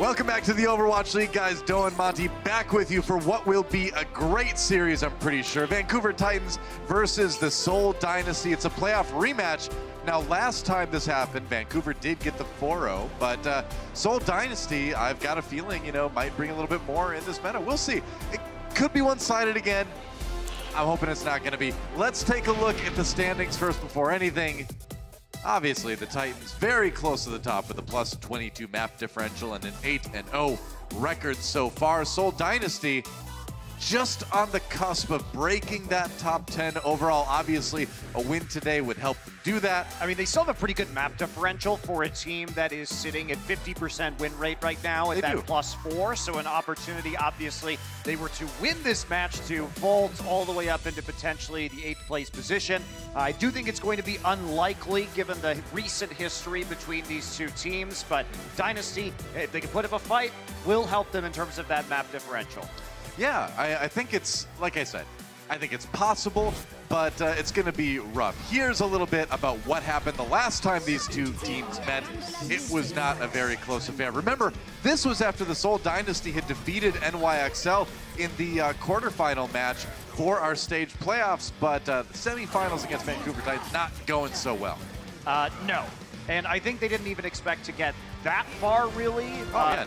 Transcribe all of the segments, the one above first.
Welcome back to the Overwatch League, guys. Doe and Monty back with you for what will be a great series, I'm pretty sure. Vancouver Titans versus the Seoul Dynasty. It's a playoff rematch. Now, last time this happened, Vancouver did get the 4-0, but Seoul Dynasty, I've got a feeling, might bring a little bit more in this meta. We'll see. It could be one-sided again. I'm hoping it's not going to be. Let's take a look at the standings first before anything. Obviously, the Titans very close to the top with a plus 22 map differential and an 8-0 record so far. Seoul Dynasty just on the cusp of breaking that top 10 overall. Obviously, a win today would help them do that. I mean, they still have a pretty good map differential for a team that is sitting at 50% win rate right now at that +4. So an opportunity, obviously, they were to win this match to vault all the way up into potentially the 8th place position. I do think it's going to be unlikely given the recent history between these two teams, but Dynasty, if they can put up a fight, will help them in terms of that map differential. Yeah, I think it's, like I said, I think it's possible, but it's going to be rough. Here's a little bit about what happened the last time these two teams met. It was not a very close affair. Remember, this was after the Seoul Dynasty had defeated NYXL in the quarterfinal match for our stage playoffs, but the semifinals against Vancouver Titans not going so well. No. And I think they didn't even expect to get that far, really.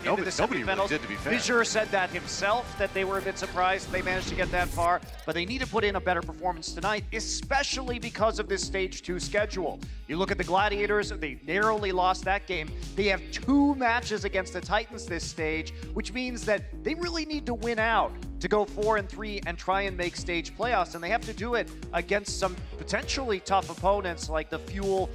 Nobody really did, to be fair. Vizure said that himself, that they were a bit surprised they managed to get that far, but they need to put in a better performance tonight, especially because of this Stage 2 schedule. You look at the Gladiators, they narrowly lost that game. They have 2 matches against the Titans this stage, which means that they really need to win out to go 4-3 and try and make stage playoffs, and they have to do it against some potentially tough opponents like the Fuel,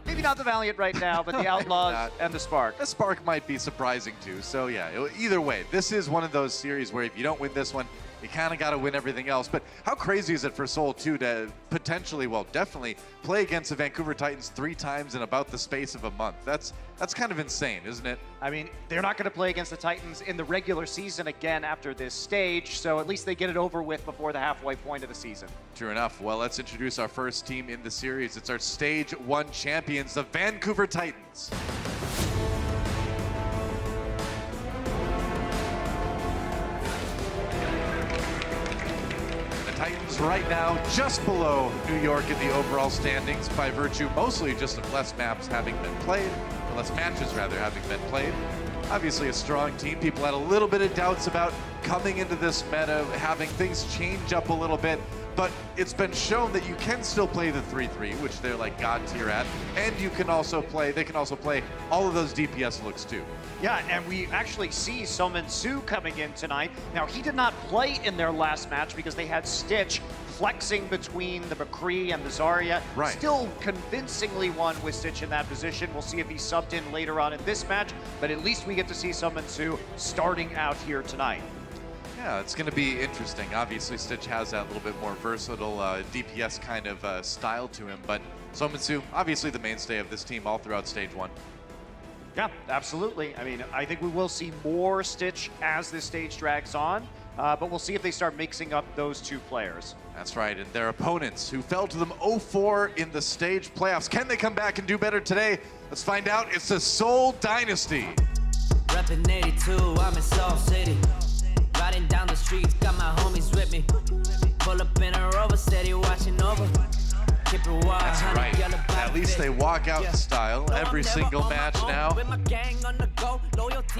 maybe not the Valiant right now, but the Outlaws and the Spark. The Spark might be surprising too, so yeah, either way, this is one of those series where if you don't win this one, you kind of got to win everything else. But how crazy is it for Seoul too to potentially, well, definitely play against the Vancouver Titans 3 times in about the space of a month? That's kind of insane, isn't it? I mean, they're not going to play against the Titans in the regular season again after this stage, so at least they get it over with before the halfway point of the season. True enough. Well, let's introduce our first team in the series. It's our Stage 1 champions, the Vancouver Titans. Titans right now just below New York in the overall standings by virtue mostly just of less maps having been played, or less matches rather having been played. Obviously a strong team. People had a little bit of doubts about coming into this meta, having things change up a little bit, but it's been shown that you can still play the 3-3, which they're like god tier at, and you can also play, they can also play all of those DPS looks too. Yeah, and we actually see Salome Soe coming in tonight. Now, he did not play in their last match because they had Stitch flexing between the McCree and the Zarya. Right. Still convincingly won with Stitch in that position. We'll see if he's subbed in later on in this match, but at least we get to see Salome Soe starting out here tonight. Yeah, it's going to be interesting. Obviously, Stitch has that little bit more versatile DPS kind of style to him, but Salome Soe, obviously the mainstay of this team all throughout Stage 1. Yeah, absolutely. I mean, I think we will see more Stitch as this stage drags on, but we'll see if they start mixing up those 2 players. That's right, and their opponents who fell to them 0-4 in the stage playoffs. Can they come back and do better today? Let's find out. It's the Seoul Dynasty. Reppin' 82, I'm in Seoul City. Riding down the streets, got my homies with me. Pull up in a Rover, steady watching over. That's right. At least they walk out in style every single match now.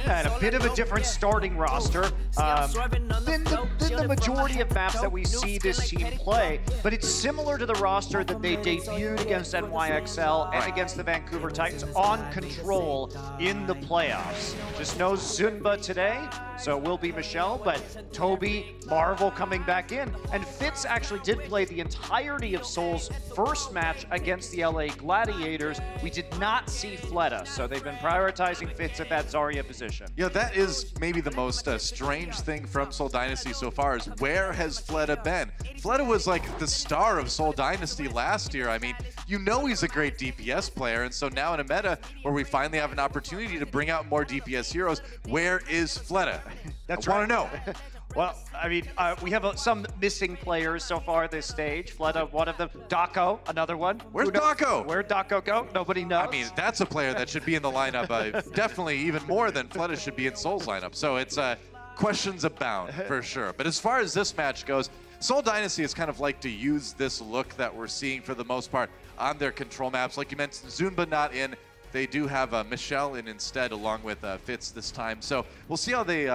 Yeah, and a bit of a different starting roster than the majority of maps that we see this team play, but it's similar to the roster that they debuted against NYXL and against the Vancouver Titans on Control in the playoffs. Just no Zunba today, so it will be Michelle, but Toby, Marvel coming back in, and Fitz actually did play the entirety of Seoul's first match against the LA Gladiators. We did not see Fleta, so they've been prioritizing Fitz at that Zarya position. Yeah, that is maybe the most strange thing from Seoul Dynasty so far is where has Fleta been? Fleta was like the star of Seoul Dynasty last year. I mean, you know he's a great DPS player, and so now in a meta where we finally have an opportunity to bring out more DPS heroes, where is Fleta? That's I want to know. Well, I mean, we have some missing players so far this stage. Fleta, one of them. Dako, another one. Where's Dako? Where'd Dako go? Nobody knows. I mean, that's a player that should be in the lineup. Definitely even more than Fleta should be in Seoul's lineup. So it's questions abound for sure. But as far as this match goes, Seoul Dynasty is kind of like to use this look that we're seeing for the most part on their control maps. Like you mentioned, Zunba not in. They do have Michelle in instead, along with Fitz this time. So we'll see how they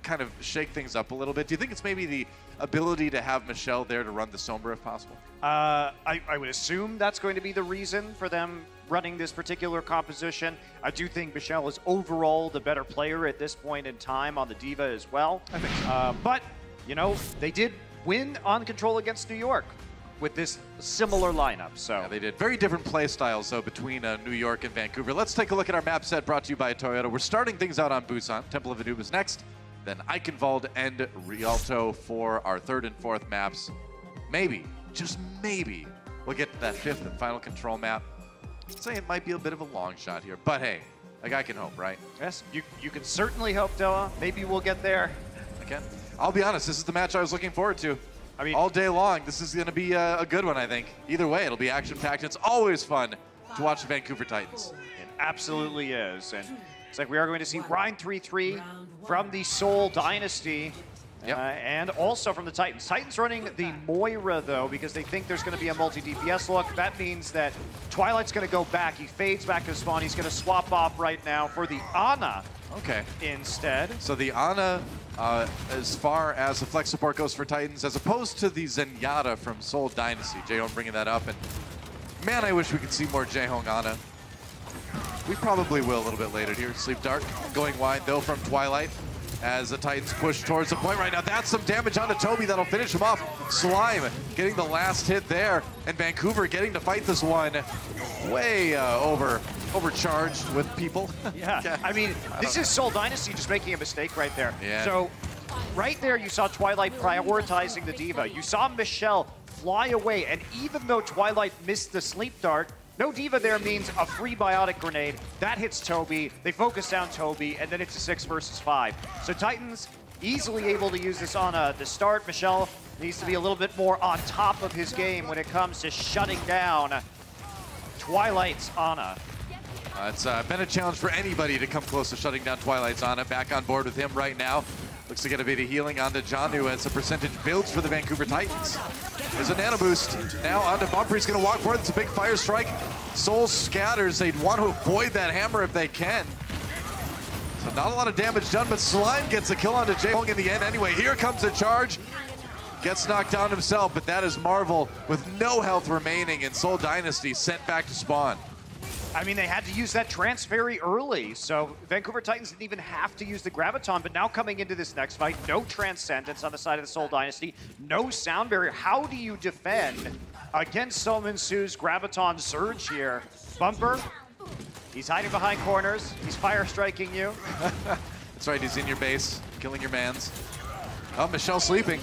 kind of shake things up a little bit. Do you think it's maybe the ability to have Michelle there to run the Sombra if possible? I would assume that's going to be the reason for them running this particular composition. I do think Michelle is overall the better player at this point in time on the Diva as well. I think so. But, you know, they did win on control against New York with this similar lineup. So yeah, they did. Very different play styles, though, between New York and Vancouver. Let's take a look at our map set brought to you by Toyota. We're starting things out on Busan. Temple of Anubis next, then Eichenwald and Rialto for our third and fourth maps. Maybe, just maybe, we'll get to that fifth and final control map. I'd say it might be a bit of a long shot here, but hey, like I can hope, right? Yes, you can certainly hope, Doa. Maybe we'll get there. I can. I'll be honest, this is the match I was looking forward to. I mean, all day long. This is going to be a good one, I think. Either way, it'll be action-packed. It's always fun to watch the Vancouver Titans. It absolutely is. And it's like we are going to see Rhine 3-3 from the Seoul Dynasty. Yep. And also from the Titans. Titans running the Moira, though, because they think there's going to be a multi-DPS look. That means that Twilight's going to go back. He fades back to spawn. He's going to swap off right now for the Ana. Okay. Instead. So the Ana, as far as the flex support goes for Titans, as opposed to the Zenyatta from Seoul Dynasty. Jaehong bringing that up, and man, I wish we could see more Jaehong Ana. We probably will a little bit later here. Sleep Dark going wide, though, from Twilight as the Titans push towards the point right now. That's some damage onto Toby that'll finish him off. Slime getting the last hit there, and Vancouver getting to fight this one way overcharged with people. Yeah, I mean, this is Seoul Dynasty just making a mistake right there. Yeah. So right there, you saw Twilight prioritizing the Diva. You saw Michelle fly away, and even though Twilight missed the Sleep Dart, no Diva there means a free biotic grenade. That hits Toby. They focus down Toby, and then it's a 6 versus 5. So Titans easily able to use this on the start. Michelle needs to be a little bit more on top of his game when it comes to shutting down Twilight's Ana. It's been a challenge for anybody to come close to shutting down Twilight's Ana. Back on board with him right now. Looks to get a bit of healing onto Janu as the percentage builds for the Vancouver Titans. There's a nano boost. Now onto Bumper. He's going to walk forward. It's a big fire strike. Soul scatters. They'd want to avoid that hammer if they can. So not a lot of damage done, but Slime gets a kill onto Jaehong in the end anyway. Here comes the charge. Gets knocked down himself, but that is Marvel with no health remaining, and Seoul Dynasty sent back to spawn. I mean, they had to use that trance very early, so Vancouver Titans didn't even have to use the Graviton, but now coming into this next fight, no Transcendence on the side of the Seoul Dynasty, no Sound Barrier. How do you defend against Salome Soe's Graviton Surge here? Bumper, he's hiding behind corners, he's fire striking you. That's right, he's in your base, killing your mans. Oh, Michelle sleeping.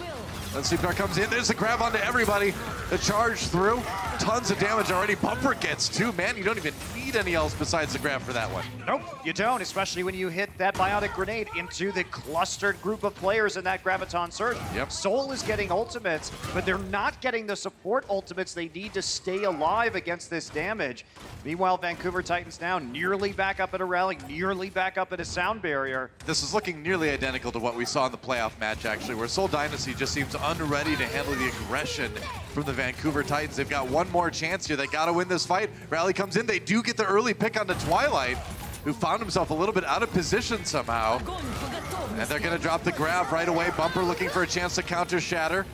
Then Sleep Dark comes in. There's the grab onto everybody. The charge through. Tons of damage already. Bumper gets two. Man, you don't even need any else besides the grab for that one. Nope, you don't, especially when you hit that biotic grenade into the clustered group of players in that Graviton Surge. Yep. Soul is getting ultimates, but they're not getting the support ultimates they need to stay alive against this damage. Meanwhile, Vancouver Titans now nearly back up at a rally, nearly back up at a sound barrier. This is looking nearly identical to what we saw in the playoff match, actually, where Seoul Dynasty just seems unready to handle the aggression from the Vancouver Titans. They've got one more chance here. They got to win this fight. Rally comes in. They do get the early pick onto Twilight, who found himself a little bit out of position somehow. And they're going to drop the grab right away. Bumper looking for a chance to counter Shatter.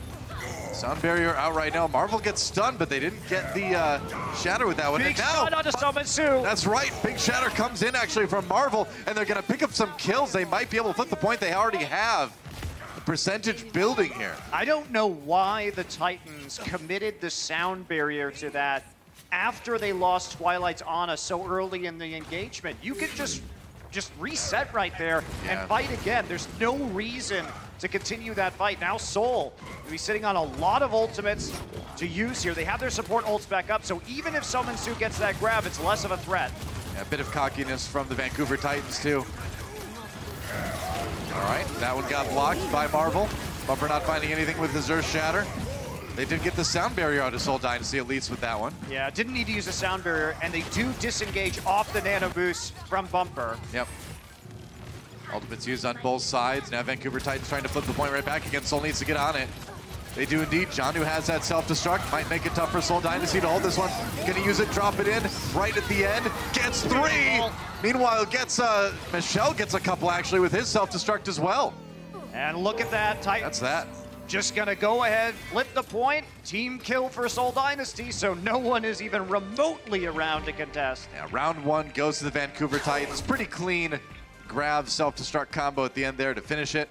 Sound barrier out right now. Marvel gets stunned, but they didn't get the Shatter with that one. Big stun onto Salome Soe. That's right. Big Shatter comes in actually from Marvel, and they're going to pick up some kills. They might be able to flip the point they already have. The percentage building here. I don't know why the Titans committed the sound barrier to that after they lost Twilight's Ana so early in the engagement. You could just reset right there and fight again. There's no reason to continue that fight. Now Seoul will be sitting on a lot of ultimates to use here. They have their support ults back up, so even if Salome Soe gets that grab, it's less of a threat. Yeah, a bit of cockiness from the Vancouver Titans too. All right, that one got blocked by Marvel. Bumper not finding anything with his Earth Shatter. They did get the sound barrier out of Seoul Dynasty, at least with that one. Yeah, didn't need to use a sound barrier, and they do disengage off the nano boost from Bumper. Yep. Ultimate's used on both sides. Now Vancouver Titans trying to flip the point right back again. Seoul needs to get on it. They do indeed. Janu has that self-destruct. Might make it tough for Seoul Dynasty to hold this one. Gonna use it, drop it in right at the end. Gets 3. Meanwhile, Michelle gets a couple actually with his self-destruct as well. And look at that, Titans. That's that. Just gonna go ahead, flip the point, team kill for Seoul Dynasty, so no one is even remotely around to contest. Yeah, round 1 goes to the Vancouver Titans. Pretty clean grab, self-destruct combo at the end there to finish it.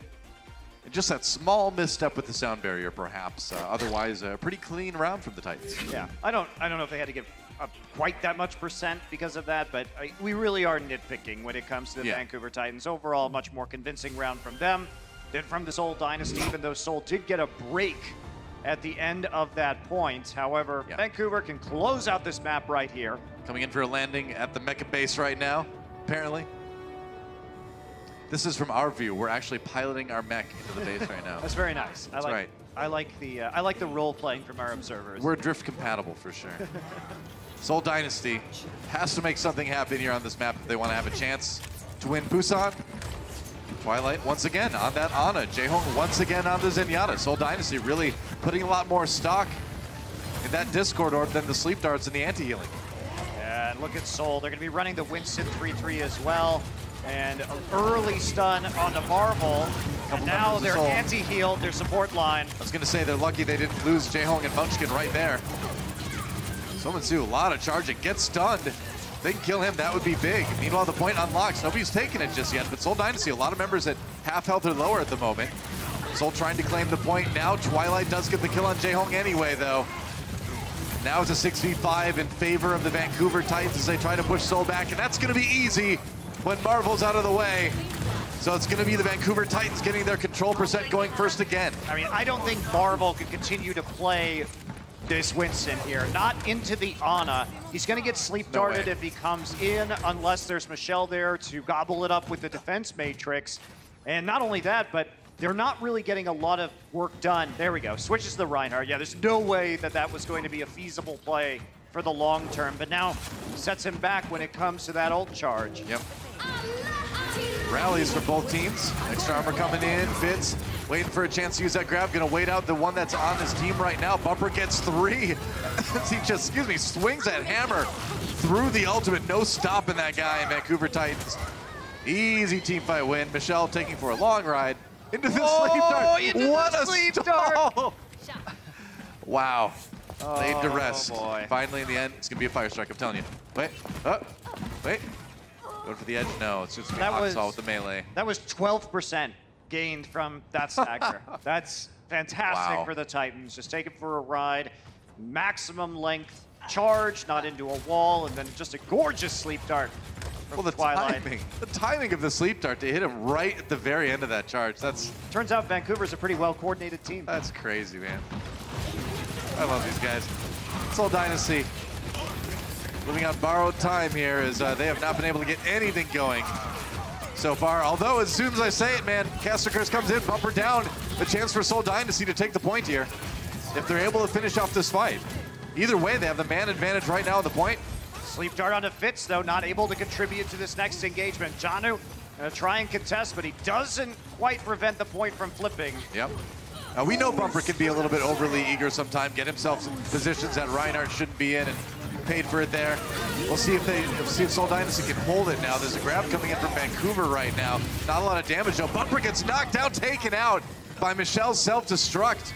And just that small misstep with the sound barrier, perhaps. Otherwise, a pretty clean round from the Titans. Yeah, I don't know if they had to give up quite that much percent because of that, but we really are nitpicking when it comes to the Vancouver Titans. Overall, much more convincing round from them than from the Seoul Dynasty, even though Seoul did get a break at the end of that point. However, Vancouver can close out this map right here. Coming in for a landing at the Mica base right now, apparently. This is from our view. We're actually piloting our mech into the base right now. That's very nice. That's right. I like the role playing from our observers. We're drift compatible for sure. Seoul Dynasty has to make something happen here on this map if they want to have a chance to win Busan. Twilight once again on that Ana. Jaehong once again on the Zenyatta. Seoul Dynasty really putting a lot more stock in that Discord orb than the sleep darts and the anti-healing. Yeah, and look at Seoul. They're going to be running the Winston 3-3 as well. And an early stun on the Marvel. And now they're anti-healed, their support line. I was going to say they're lucky they didn't lose Jaehong and Munchkin right there. Salome Soe, a lot of charging. Gets stunned. They can kill him, that would be big. Meanwhile, the point unlocks. Nobody's taken it just yet, but Seoul Dynasty, a lot of members at half health or lower at the moment. Seoul trying to claim the point now. Twilight does get the kill on Jaehong anyway, though. Now it's a 6v5 in favor of the Vancouver Titans as they try to push Seoul back, and that's going to be easy when Marvel's out of the way. So it's going to be the Vancouver Titans getting their control percent going first again. I mean, I don't think Marvel can continue to play this Winston here. Not into the Ana. He's going to get sleep darted if he comes in, unless there's Michelle there to gobble it up with the defense matrix. And not only that, but they're not really getting a lot of work done. There we go. Switches to the Reinhardt. Yeah, there's no way that that was going to be a feasible play for the long term, but now sets him back when it comes to that ult charge. Yep. Rallies for both teams. Extra armor coming in. Fitz waiting for a chance to use that grab. Gonna wait out the one that's on his team right now. Bumper gets 3. He just, swings that hammer through the ultimate. No stopping that guy in Vancouver Titans. Easy team fight win. Michelle taking for a long ride into the sleep dart. What a sleep dart! Wow. Laid to rest. Boy. Finally, in the end, it's gonna be a fire strike. I'm telling you. Wait. Wait. Going for the edge? No, it's just Hawksaw with the melee. That was 12% gained from that stagger. That's fantastic for the Titans. Just take it for a ride. Maximum length charge, not into a wall, and then just a gorgeous sleep dart from Twilight. The timing of the sleep dart to hit him right at the very end of that charge. Turns out Vancouver's a pretty well-coordinated team. That's crazy, man. I love these guys. Seoul Dynasty living on borrowed time here as they have not been able to get anything going so far. Although, as soon as I say it, man, Caster Curse comes in, Bumper down. The chance for Seoul Dynasty to take the point here if they're able to finish off this fight. Either way, they have the man advantage right now at the point. Sleep dart onto Fitz, though, not able to contribute to this next engagement. Janu gonna try and contest, but he doesn't quite prevent the point from flipping. Yep. Now, we know Bumper can be a little bit overly eager sometimes, get himself in positions that Reinhardt shouldn't be in, and paid for it there. We'll see if Seoul Dynasty can hold it now. There's a grab coming in from Vancouver right now. Not a lot of damage though. Bumper gets knocked down, taken out by Michelle's self-destruct.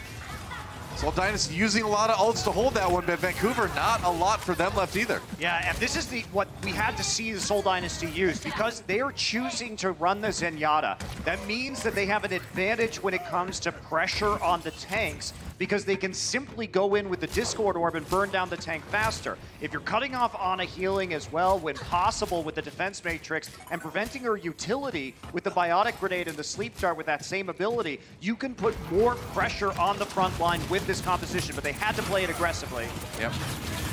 Seoul Dynasty using a lot of ults to hold that one, but Vancouver, not a lot for them left either. Yeah, and this is what we had to see the Seoul Dynasty use, because they are choosing to run the Zenyatta. That means that they have an advantage when it comes to pressure on the tanks, because they can simply go in with the Discord Orb and burn down the tank faster. If you're cutting off Ana healing as well when possible with the defense matrix and preventing her utility with the Biotic Grenade and the Sleep Dart with that same ability, you can put more pressure on the front line with this composition, but they had to play it aggressively. Yep.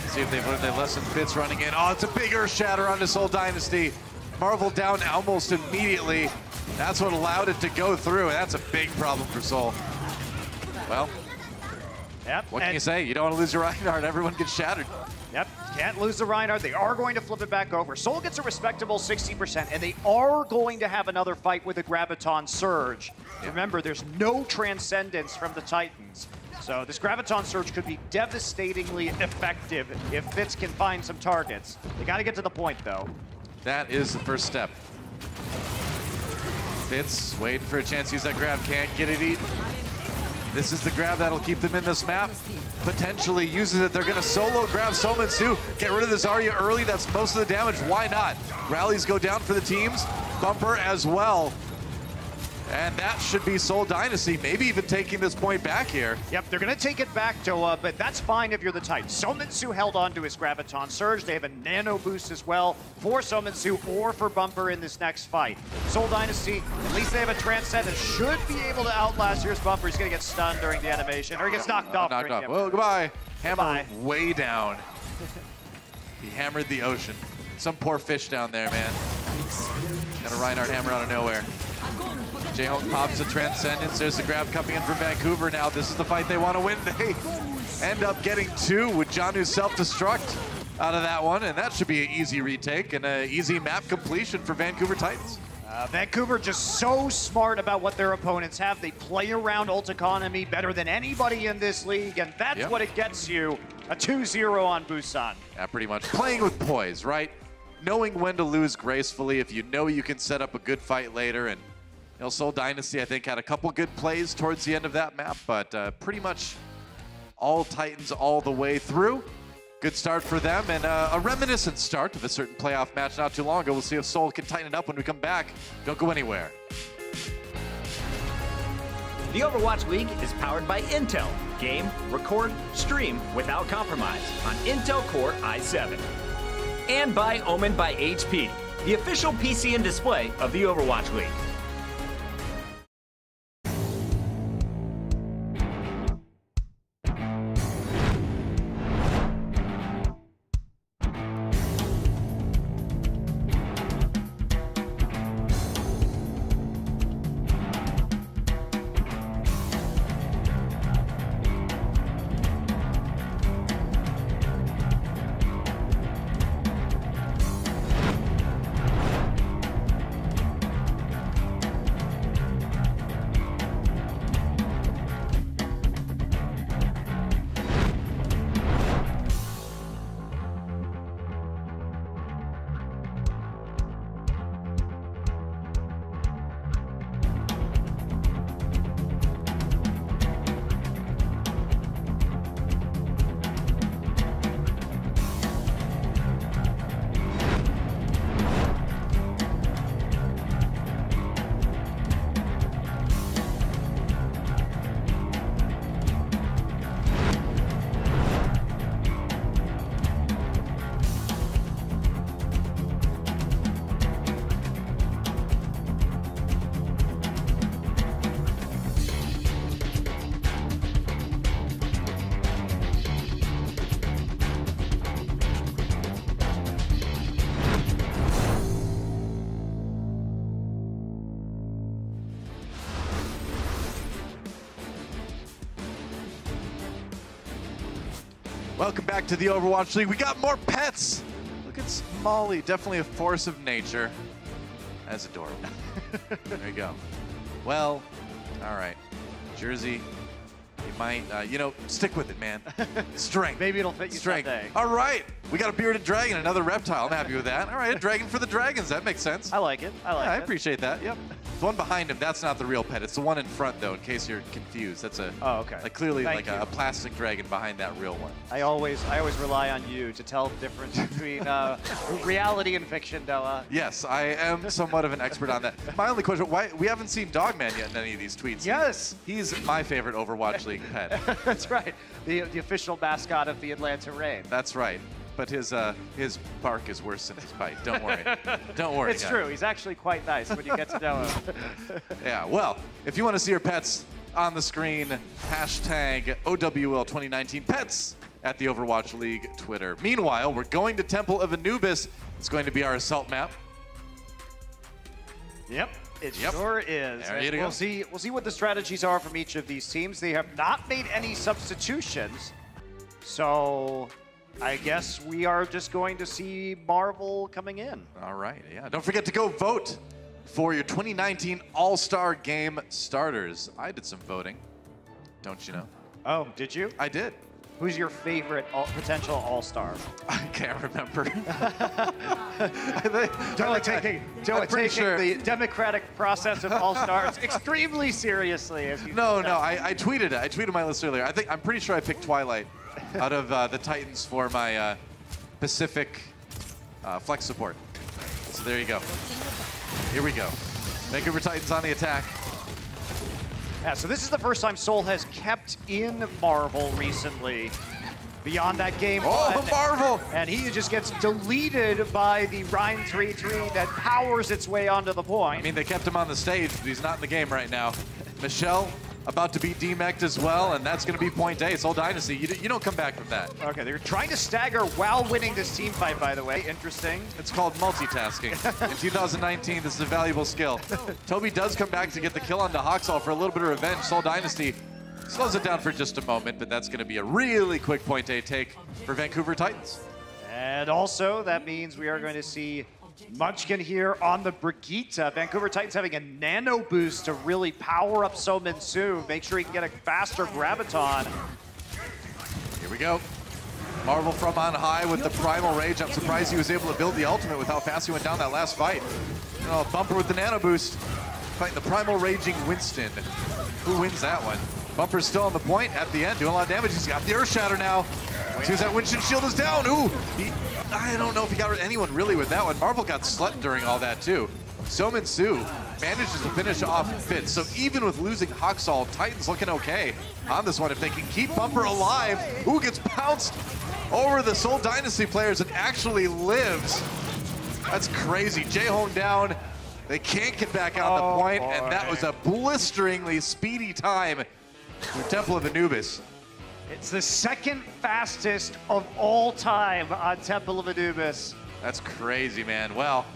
See if they've learned their lesson. Fitz running in. Oh, it's a big Earth Shatter on the Seoul Dynasty. Marvel down almost immediately. That's what allowed it to go through, and that's a big problem for Seoul. Well, yep. What can you say? You don't want to lose your Reinhardt. Everyone gets shattered. Yep, can't lose the Reinhardt. They are going to flip it back over. Seoul gets a respectable 60%, and they are going to have another fight with a Graviton Surge. Yeah. Remember, there's no Transcendence from the Titans. So this Graviton Surge could be devastatingly effective if Fitz can find some targets. They got to get to the point, though. That is the first step. Fitz waiting for a chance to use that grab. Can't get it eaten. This is the grab that'll keep them in this map. Potentially uses it. They're going to solo grab Salome Soe. Get rid of the Zarya early. That's most of the damage. Why not? Rallies go down for the teams. Bumper as well. And that should be Seoul Dynasty, maybe even taking this point back here. Yep, they're going to take it back, Doa, but that's fine if you're the Titans. Salome Soe held on to his Graviton Surge. They have a nano boost as well for Salome Soe or for Bumper in this next fight. Seoul Dynasty, at least they have a Transcendent, should be able to outlast. Here's Bumper. He's going to get stunned during the animation, or he gets knocked off. Knocked off. Well, goodbye. Hammer way down. He hammered the ocean. Some poor fish down there, man. Got a Reinhardt hammer out of nowhere. J-Hulk pops a Transcendence. There's the grab coming in from Vancouver now. This is the fight they want to win. They end up getting two with Janu's self-destruct out of that one, and that should be an easy retake and an easy map completion for Vancouver Titans. Vancouver just so smart about what their opponents have. They play around ult economy better than anybody in this league, and that's what it gets you. A 2-0 on Busan. Yeah, pretty much. Playing with poise, right? Knowing when to lose gracefully if you know you can set up a good fight later. And you know, Seoul Dynasty, I think, had a couple good plays towards the end of that map, but pretty much all Titans all the way through. Good start for them, and a reminiscent start of a certain playoff match not too long ago. We'll see if Seoul can tighten it up when we come back. Don't go anywhere. The Overwatch League is powered by Intel. Game, record, stream without compromise on Intel Core i7. And by Omen by HP, the official PC and display of the Overwatch League. Welcome back to the Overwatch League. We got more pets. Look at Molly, definitely a force of nature. That's adorable. There you go. Well, all right. Jersey, you might, you know, stick with it, man. Strength. Maybe it'll fit you someday. All right. We got a bearded dragon, another reptile. I'm happy with that. All right, a dragon for the dragons. That makes sense. I like it. I appreciate that. Yep. The one behind him, that's not the real pet. It's the one in front, though, in case you're confused. That's a like clearly like a plastic dragon behind that real one. I always rely on you to tell the difference between reality and fiction, Doa. Yes, I am somewhat of an expert on that. My only question: why we haven't seen Dogman yet in any of these tweets? Yes, he's my favorite Overwatch League pet. That's right. The official mascot of the Atlanta Reign. That's right. But his bark is worse than his bite. Don't worry. Don't worry. It's true. He's actually quite nice when you get to know him. Yeah, well, if you want to see your pets on the screen, hashtag OWL2019 pets at the Overwatch League Twitter. Meanwhile, we're going to Temple of Anubis. It's going to be our assault map. Yep. It sure is. There you go. We'll see what the strategies are from each of these teams. They have not made any substitutions, so I guess we are just going to see Marvel coming in. All right, yeah. Don't forget to go vote for your 2019 All-Star Game starters. I did some voting, don't you know? Oh, did you? I did. Who's your favorite potential All-Star? I can't remember. Taking the democratic process of All-Stars extremely seriously. As you I tweeted it. I tweeted my list earlier. I'm pretty sure I picked Twilight out of the Titans for my Pacific flex support. So there you go. Here we go. Vancouver Titans on the attack. Yeah, so this is the first time Seoul has kept in Marvel recently. Beyond that game one, Marvel! And he just gets deleted by the Rhine 3-3 that powers its way onto the point. I mean, they kept him on the stage, but he's not in the game right now. Michelle about to be demeched as well, and that's going to be point A. Seoul Dynasty, you don't come back from that. Okay, they're trying to stagger while winning this team fight, by the way. Interesting. It's called multitasking. In 2019, this is a valuable skill. Toby does come back to get the kill onto Hoxall for a little bit of revenge. Seoul Dynasty slows it down for just a moment, but that's going to be a really quick point A take for Vancouver Titans. And also, that means we are going to see Munchkin here on the Brigitte. Vancouver Titans having a nano boost to really power up Salome Soe, make sure he can get a faster graviton. Here we go. Marvel from on high with the Primal Rage. I'm surprised he was able to build the ultimate with how fast he went down that last fight. Bumper with the nano boost, fighting the Primal Raging Winston. Who wins that one? Bumper's still on the point at the end, doing a lot of damage. He's got the Earth Shatter now. As soon as that Winston shield is down, I don't know if he got anyone really with that one. Marvel got slept during all that too. Salome Soe manages to finish off Fitz. So even with losing Hoxall, Titans looking okay on this one. If they can keep Bumper alive, gets pounced over the Seoul Dynasty players and actually lives. That's crazy. J-Home down. They can't get back on the point, and that was a blisteringly speedy time for Temple of Anubis. It's the second fastest of all time on Temple of Anubis. That's crazy, man. Well,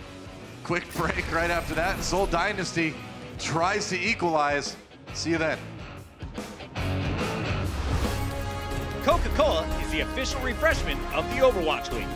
quick break right after that, and Seoul Dynasty tries to equalize. See you then. Coca-Cola is the official refreshment of the Overwatch League.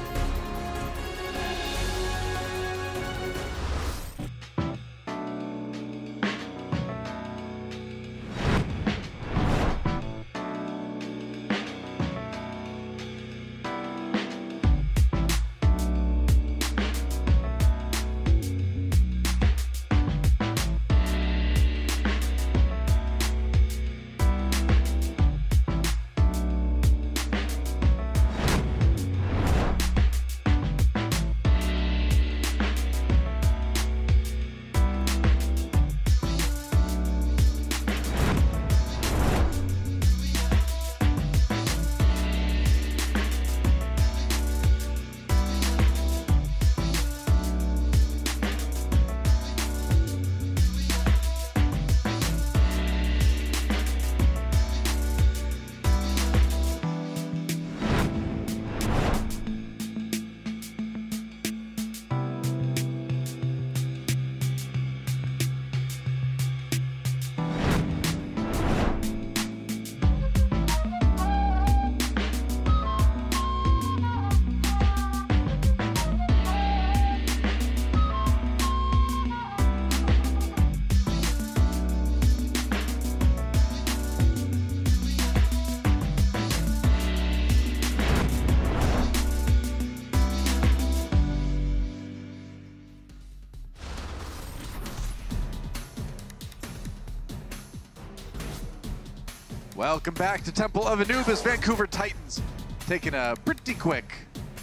Welcome back to Temple of Anubis. Vancouver Titans taking a pretty quick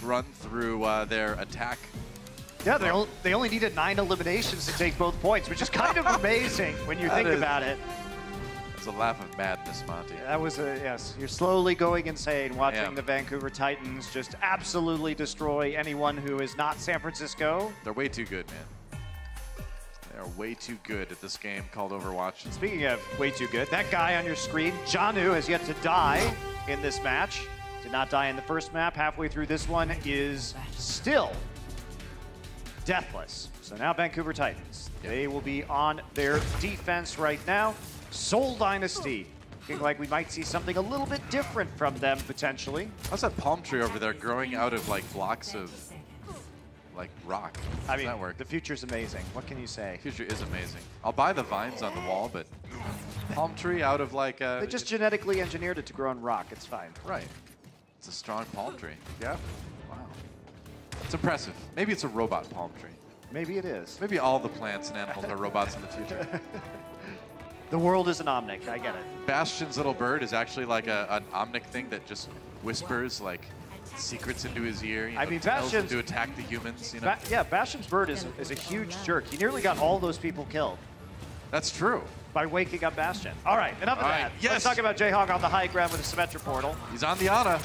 run through their attack. Yeah, they only needed 9 eliminations to take both points, which is kind of amazing when you think about it. It's a laugh of madness, Monty. That was yes. You're slowly going insane watching the Vancouver Titans just absolutely destroy anyone who is not San Francisco. They're way too good, man. They are way too good at this game called Overwatch. Speaking of way too good, that guy on your screen, Janu, has yet to die in this match. Did not die in the first map. Halfway through this one is still deathless. So now Vancouver Titans, they will be on their defense right now. Seoul Dynasty, looking like we might see something a little bit different from them potentially. How's that palm tree over there growing out of like blocks of like rock? I mean, that work? The future's amazing. What can you say? The future is amazing. I'll buy the vines on the wall, but palm tree out of like a... They just genetically engineered it to grow on rock. It's fine. Right. It's a strong palm tree. Yeah. Wow. It's impressive. Maybe it's a robot palm tree. Maybe it is. Maybe all the plants and animals are robots in the future. The world is an omnic. I get it. Bastion's little bird is actually like an omnic thing that just whispers like secrets into his ear. You know, I mean, tells him Bastion's... to attack the humans. You know? Yeah, Bastion's bird is a huge jerk. He nearly got all those people killed That's true. by waking up Bastion. All right, enough of that. Yes. Let's talk about Jaehong on the high ground with the Symmetra portal. He's on the Ana.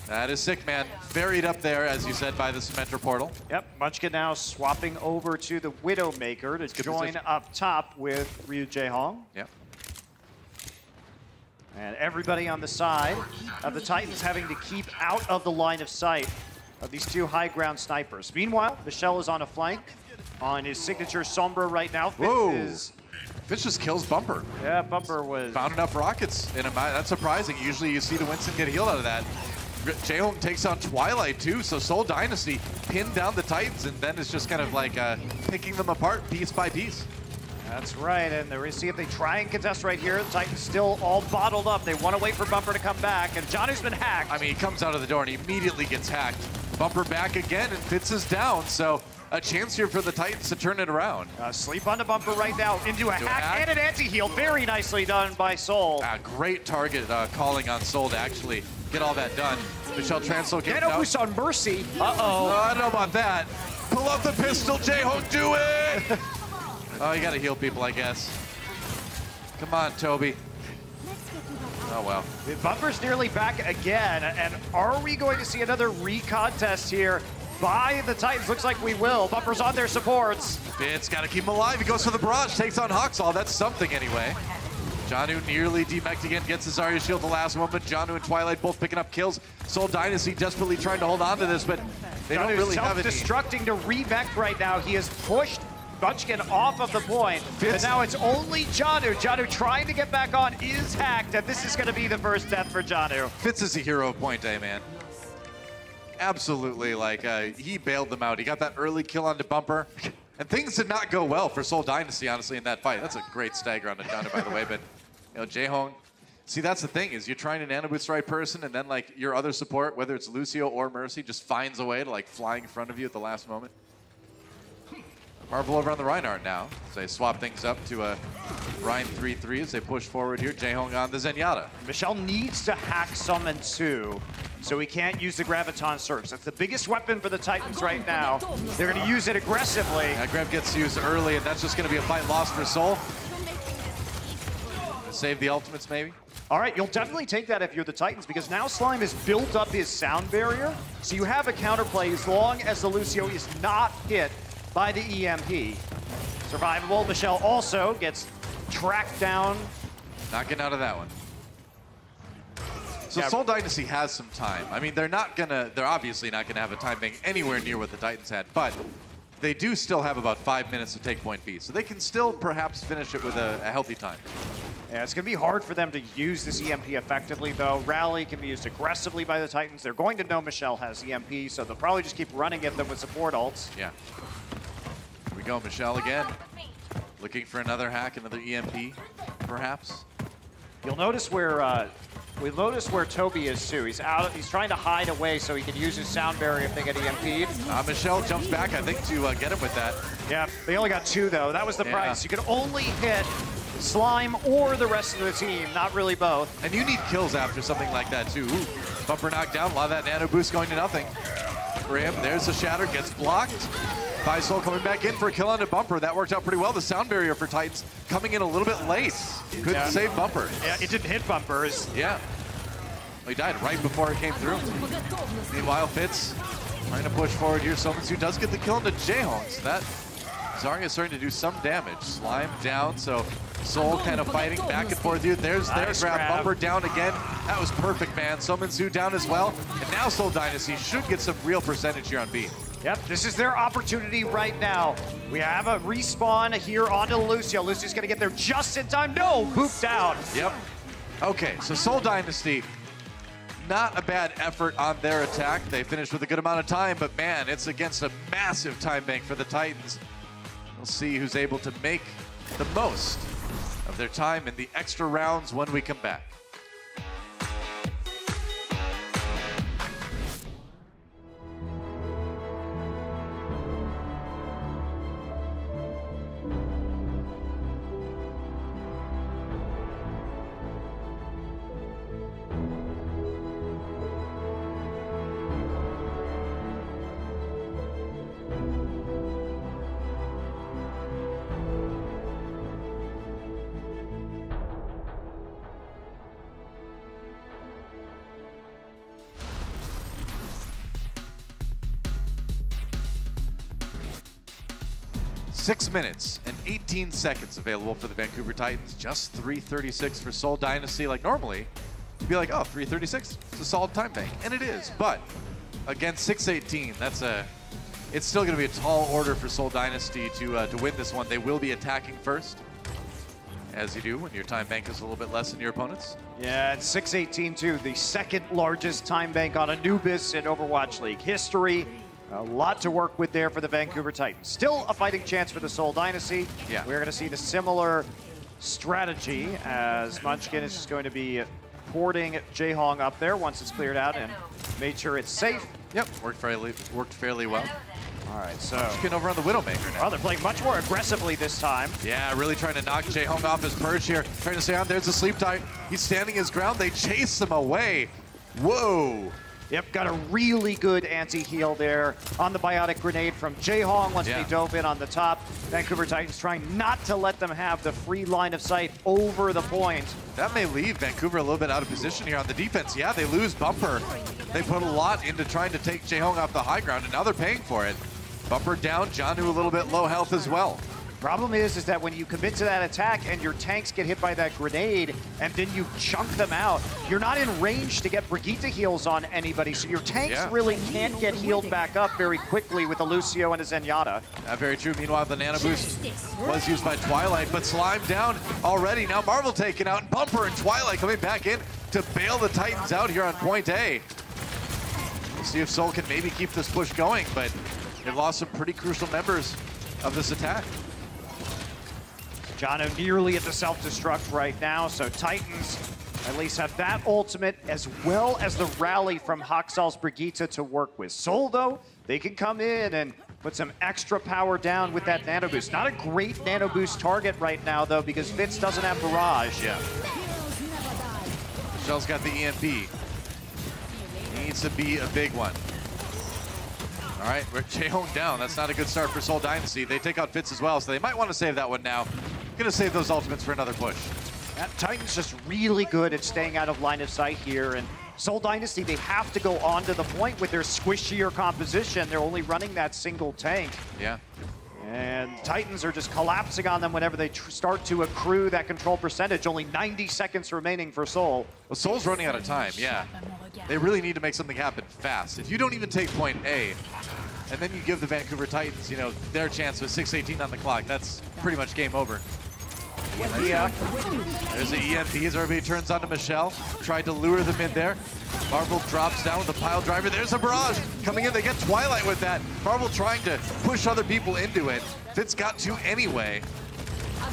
That is sick, man. Buried up there, as you said, by the Symmetra portal. Yep, Munchkin now swapping over to the Widowmaker to join position. up top with Ryu Jaehong. Yep. And everybody on the side of the Titans having to keep out of the line of sight of these two high ground snipers. Meanwhile, Michel is on a flank on his signature Sombra right now. Fitz just kills Bumper. Yeah, Bumper was... Found enough rockets in him. That's surprising. Usually you see the Winston get healed out of that. Jaehong takes on Twilight too, so Seoul Dynasty pinned down the Titans and then it's just kind of like picking them apart piece by piece. That's right, and they're going to see if they try and contest right here. The Titans still all bottled up. They want to wait for Bumper to come back, and Johnny's been hacked. I mean, he comes out of the door and he immediately gets hacked. Bumper back again and Fitz is down, so a chance here for the Titans to turn it around. Sleep on the Bumper right now into a hack and an anti-heal. Very nicely done by Seoul. Great target calling on Seoul to actually get all that done. Michel Translow getting out. Boost on Mercy. Uh-oh. I don't know about that. Pull up the pistol, Jaehong, do it! Oh, you gotta heal people, I guess. Come on, Toby. Oh, well. The Bumper's nearly back again, and are we going to see another recontest here by the Titans? Looks like we will. Bumper's on their supports. Fitz gotta keep him alive. He goes for the barrage, takes on Hawksall. That's something anyway. Janu nearly demeched again, gets the Zarya shield the last moment. Janu and Twilight both picking up kills. Seoul Dynasty desperately trying to hold on to this, but they don't really have any. Self-destructing to remech right now. He has pushed Munchkin off of the point, and now it's only Janu. Janu trying to get back on is hacked, and this is going to be the first death for Janu. Fitz is a hero of Point A, man. Absolutely, like, he bailed them out. He got that early kill onto Bumper, and things did not go well for Seoul Dynasty, honestly, in that fight. That's a great stagger onto Janu, by the way, but, you know, Jaehong, see, that's the thing, is you're trying to nano boost the right person, and then, like, your other support, whether it's Lucio or Mercy, just finds a way to, like, fly in front of you at the last moment. Marvel over on the Reinhardt now. So they swap things up to a Rein 3-3 as they push forward here. Jaehong on the Zenyatta. Michel needs to hack Summon 2, so he can't use the Graviton Surge. That's the biggest weapon for the Titans right now. They're going to use it aggressively. Yeah, Grav gets used early, and that's just going to be a fight lost for Seoul. Save the ultimates, maybe. All right, you'll definitely take that if you're the Titans, because now Slime has built up his sound barrier, so you have a counterplay as long as the Lucio is not hit by the EMP. Survivable. Michel also gets tracked down. Not getting out of that one. So Yeah. Seoul Dynasty has some time. I mean, they're obviously not gonna have a time bank anywhere near what the Titans had, but they do still have about 5 minutes to take point B. So they can still perhaps finish it with a healthy time. Yeah, it's going to be hard for them to use this EMP effectively, though. Rally can be used aggressively by the Titans. They're going to know Michel has EMP, so they'll probably just keep running at them with support ults. Yeah. Here we go, Michel again. Looking for another hack, another EMP, perhaps. You'll notice where Toby is too. He's out. He's trying to hide away so he can use his sound barrier if they get EMP'd. Michel jumps back, I think, to get him with that. Yeah, they only got 2 though. That was the price. You could only hit Slime or the rest of the team, not really both. And you need kills after something like that too. Ooh, Bumper knocked down, a lot of that nano boost going to nothing. For him, there's the shatter, gets blocked. Soul coming back in for a kill on the Bumper. That worked out pretty well. The sound barrier for Titans coming in a little bit late. Couldn't save Bumper. Yeah, it didn't hit Bumpers. Yeah. Well, he died right before it came through. Meanwhile, Fitz trying to push forward here. Someone does get the kill into Jaehong. So that Zarya is starting to do some damage. Slime down, so Seoul kind of fighting back and forth here. There's their grab. Bumper down again. That was perfect, man. Someone down as well. And now Seoul Dynasty should get some real percentage here on B. Yep, this is their opportunity right now. We have a respawn here onto Lucio. Lucio's gonna get there just in time. No, pooped out. Yep. Okay, so Seoul Dynasty, not a bad effort on their attack. They finished with a good amount of time, but man, it's against a massive time bank for the Titans. We'll see who's able to make the most of their time in the extra rounds when we come back. Six minutes and 18 seconds available for the Vancouver Titans. Just 3:36 for Seoul Dynasty. Like normally, you'd be like, oh, 3:36, it's a solid time bank, and it is. But against 6:18, it's still going to be a tall order for Seoul Dynasty to win this one. They will be attacking first, as you do when your time bank is a little bit less than your opponent's. Yeah, it's 6:18 too, the second largest time bank on Anubis in Overwatch League history. A lot to work with there for the Vancouver Titans. Still a fighting chance for the Seoul Dynasty. Yeah. We're going to see the similar strategy as Munchkin is just going to be porting Jaehong up there once it's cleared out and made sure it's safe. Yep, worked fairly well. All right, so Munchkin over on the Widowmaker now. well, they're playing much more aggressively this time. Yeah, really trying to knock Jaehong off his perch here. Trying to stay on. There's a sleep tight. He's standing his ground. They chase him away. Whoa. Yep, got a really good anti-heal there on the biotic grenade from Jaehong once they dove in on the top. Vancouver Titans trying not to let them have the free line of sight over the point. That may leave Vancouver a little bit out of position here on the defense. Yeah, they lose Bumper. They put a lot into trying to take Jaehong off the high ground, and now they're paying for it. Bumper down, Janu a little bit low health as well. Problem is that when you commit to that attack and your tanks get hit by that grenade and then you chunk them out, you're not in range to get Brigitte heals on anybody, so your tanks really can't get healed back up very quickly with a Lucio and a Zenyatta. Very true. Meanwhile, the Nano Boost was used by Twilight, but Slime down already. Now Marvel taken out, and Bumper and Twilight coming back in to bail the Titans out here on point A. We'll see if Seoul can maybe keep this push going, but they've lost some pretty crucial members of this attack. Janu nearly at the self-destruct right now, so Titans at least have that ultimate as well as the rally from Haxal's Brigitte to work with. Seoul, though, they can come in and put some extra power down with that Nano Boost. Not a great Nano Boost target right now, though, because Fitz doesn't have Barrage. Yeah. Michelle's got the EMP. Needs to be a big one. All right, we're Jaehong down. That's not a good start for Seoul Dynasty. They take out Fitz as well, so they might want to save that one now. Gonna save those ultimates for another push. That Titan's just really good at staying out of line of sight here, and Seoul Dynasty, they have to go on to the point with their squishier composition. They're only running that single tank. Yeah. And Titans are just collapsing on them whenever they start to accrue that control percentage. Only 90 seconds remaining for Seoul. Well, Seoul's running out of time, yeah. They really need to make something happen fast. If you don't even take point A, and then you give the Vancouver Titans, you know, their chance with 6:18 on the clock, that's pretty much game over. Yeah. There's the EMP as everybody turns onto Michelle. Tried to lure them in there. Marvel drops down with the pile driver. There's a barrage coming in. They get Twilight with that. Marvel trying to push other people into it. Fitz got to anyway.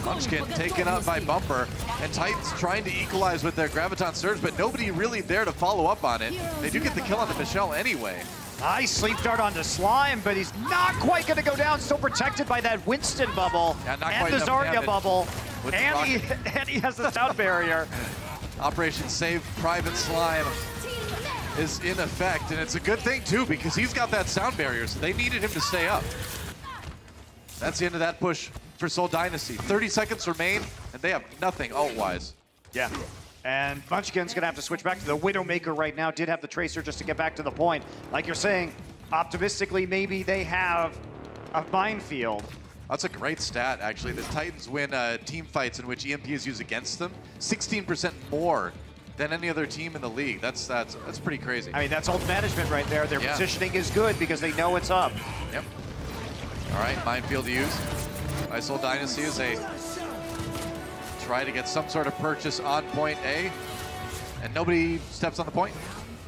Munchkin taken out by Bumper. And Titans trying to equalize with their Graviton Surge, but nobody really there to follow up on it. They do get the kill on the Michelle anyway. Nice sleep dart onto Slime, but he's not quite going to go down. Still protected by that Winston bubble and the Zarya bubble. And he has the sound barrier. Operation Save Private Slime is in effect, and it's a good thing too because he's got that sound barrier, so they needed him to stay up. That's the end of that push for Seoul Dynasty. 30 seconds remain, and they have nothing ult-wise. Yeah. And Munchkin's gonna have to switch back to the Widowmaker right now. Did have the Tracer just to get back to the point. Like you're saying, optimistically, maybe they have a minefield. That's a great stat, actually. The Titans win team fights in which EMP is used against them. 16% more than any other team in the league. That's pretty crazy. I mean, that's old management right there. Their positioning is good because they know it's up. Yep. All right, minefield to use by Seoul Dynasty as they try to get some sort of purchase on point A, and nobody steps on the point.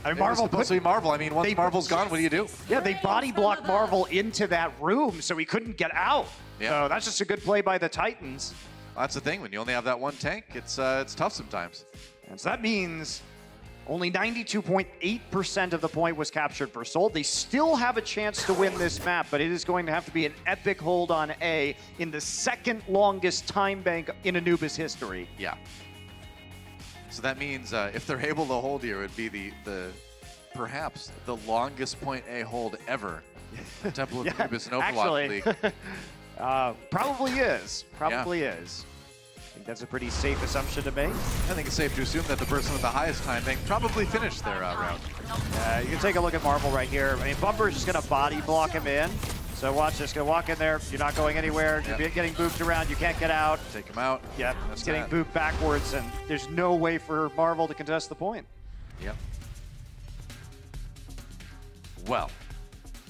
I mean, Marvel supposed to be Marvel. I mean, once Marvel's gone, what do you do? Yeah, they body blocked Marvel into that room so he couldn't get out. Yeah. So that's just a good play by the Titans. That's the thing. When you only have that one tank, it's tough sometimes. And so that means only 92.8% of the point was captured for Seoul. They still have a chance to win this map, but it is going to have to be an epic hold on A in the second longest time bank in Anubis history. Yeah. So that means if they're able to hold here, it would be the perhaps the longest point A hold ever. Temple of Anubis in Overwatch League. Probably is. Probably is. I think that's a pretty safe assumption to make. I think it's safe to assume that the person with the highest time bank probably finished their round. You can take a look at Marvel right here. I mean, Bumper's just going to body block him in. So watch this. Going to walk in there. You're not going anywhere. You're getting booped around. You can't get out. Take him out. Yep. It's getting booped backwards, and there's no way for Marvel to contest the point. Yep. Well,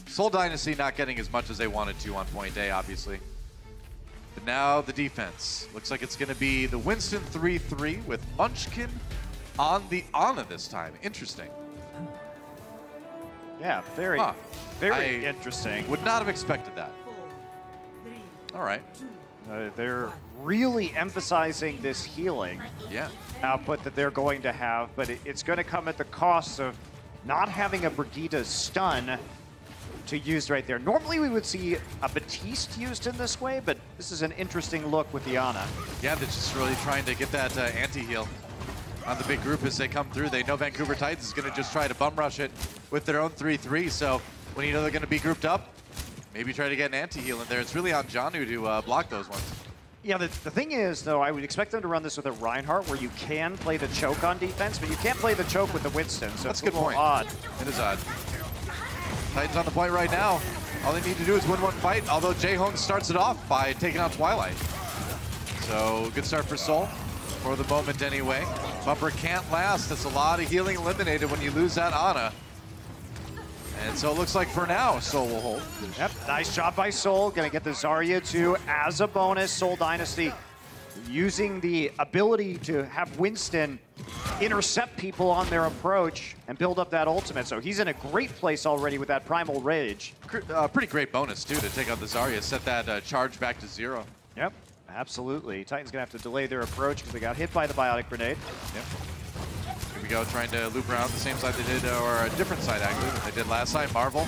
Seoul Dynasty not getting as much as they wanted to on point A, obviously. But now the defense. Looks like it's going to be the Winston 3-3 with Munchkin on the Ana this time. Interesting. Yeah, very interesting. Would not have expected that. All right. They're really emphasizing this healing output that they're going to have, but it's going to come at the cost of not having a Brigitte stun to use right there. Normally we would see a Baptiste used in this way, but this is an interesting look with the Ana. Yeah, they're just really trying to get that anti-heal on the big group as they come through. They know Vancouver Titans is going to just try to bum rush it with their own 3-3, so when you know they're going to be grouped up, maybe try to get an anti-heal in there. It's really on Janu to block those ones. Yeah, the thing is, though, I would expect them to run this with a Reinhardt where you can play the choke on defense, but you can't play the choke with the Winston, so that's it's a good point. Odd. It is odd. Titans on the point right now. All they need to do is win one fight, although Jae-Hong starts it off by taking out Twilight. So good start for Seoul, for the moment anyway. Bumper can't last. That's a lot of healing eliminated when you lose that Ana. And so it looks like for now, Seoul will hold. Yep, nice job by Seoul. Gonna get the Zarya too as a bonus. Seoul Dynasty using the ability to have Winston intercept people on their approach and build up that ultimate. So he's in a great place already with that Primal Rage. Pretty great bonus too to take out the Zarya, set that charge back to 0. Yep, absolutely. Titans gonna have to delay their approach because they got hit by the Biotic Grenade. Yep. Here we go, trying to loop around the same side they did, or a different side actually, than they did last time. Marvel,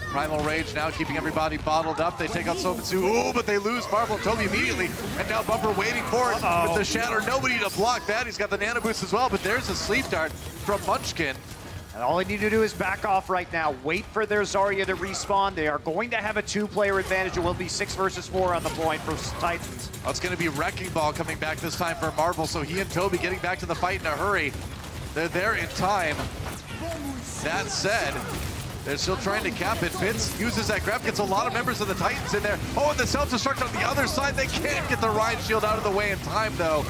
Primal Rage now keeping everybody bottled up. They take out Salome Soe. Ooh, but they lose Marvel and Toby immediately. And now Bumper waiting for it with the Shatter. Nobody to block that. He's got the Nano Boost as well, but there's a Sleep Dart from Munchkin. And all they need to do is back off right now. Wait for their Zarya to respawn. They are going to have a 2-player advantage. It will be 6 versus 4 on the point for Titans. Oh, it's going to be Wrecking Ball coming back this time for Marvel, so he and Toby getting back to the fight in a hurry. They're there in time. That said, they're still trying to cap it. Fitz uses that grab, gets a lot of members of the Titans in there. Oh, and the self-destruct on the other side. They can't get the Rhine Shield out of the way in time, though.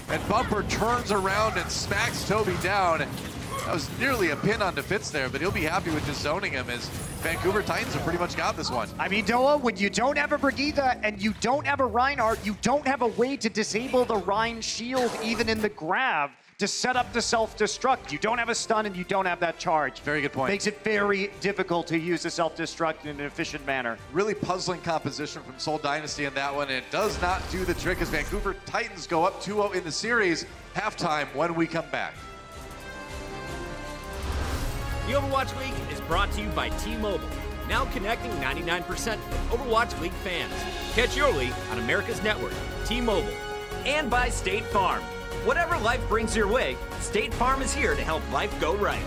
And Bumper turns around and smacks Toby down. That was nearly a pin onto Fitz there, but he'll be happy with just zoning him as Vancouver Titans have pretty much got this one. I mean, Noah, when you don't have a Brigitte and you don't have a Reinhardt, you don't have a way to disable the Rhine Shield even in the grab to set up the self-destruct. You don't have a stun and you don't have that charge. Very good point. Makes it very difficult to use the self-destruct in an efficient manner. Really puzzling composition from Seoul Dynasty in that one. It does not do the trick as Vancouver Titans go up 2-0 in the series. Halftime when we come back. The Overwatch League is brought to you by T-Mobile, now connecting 99% of Overwatch League fans. Catch your league on America's network, T-Mobile. And by State Farm. Whatever life brings your way, State Farm is here to help life go right.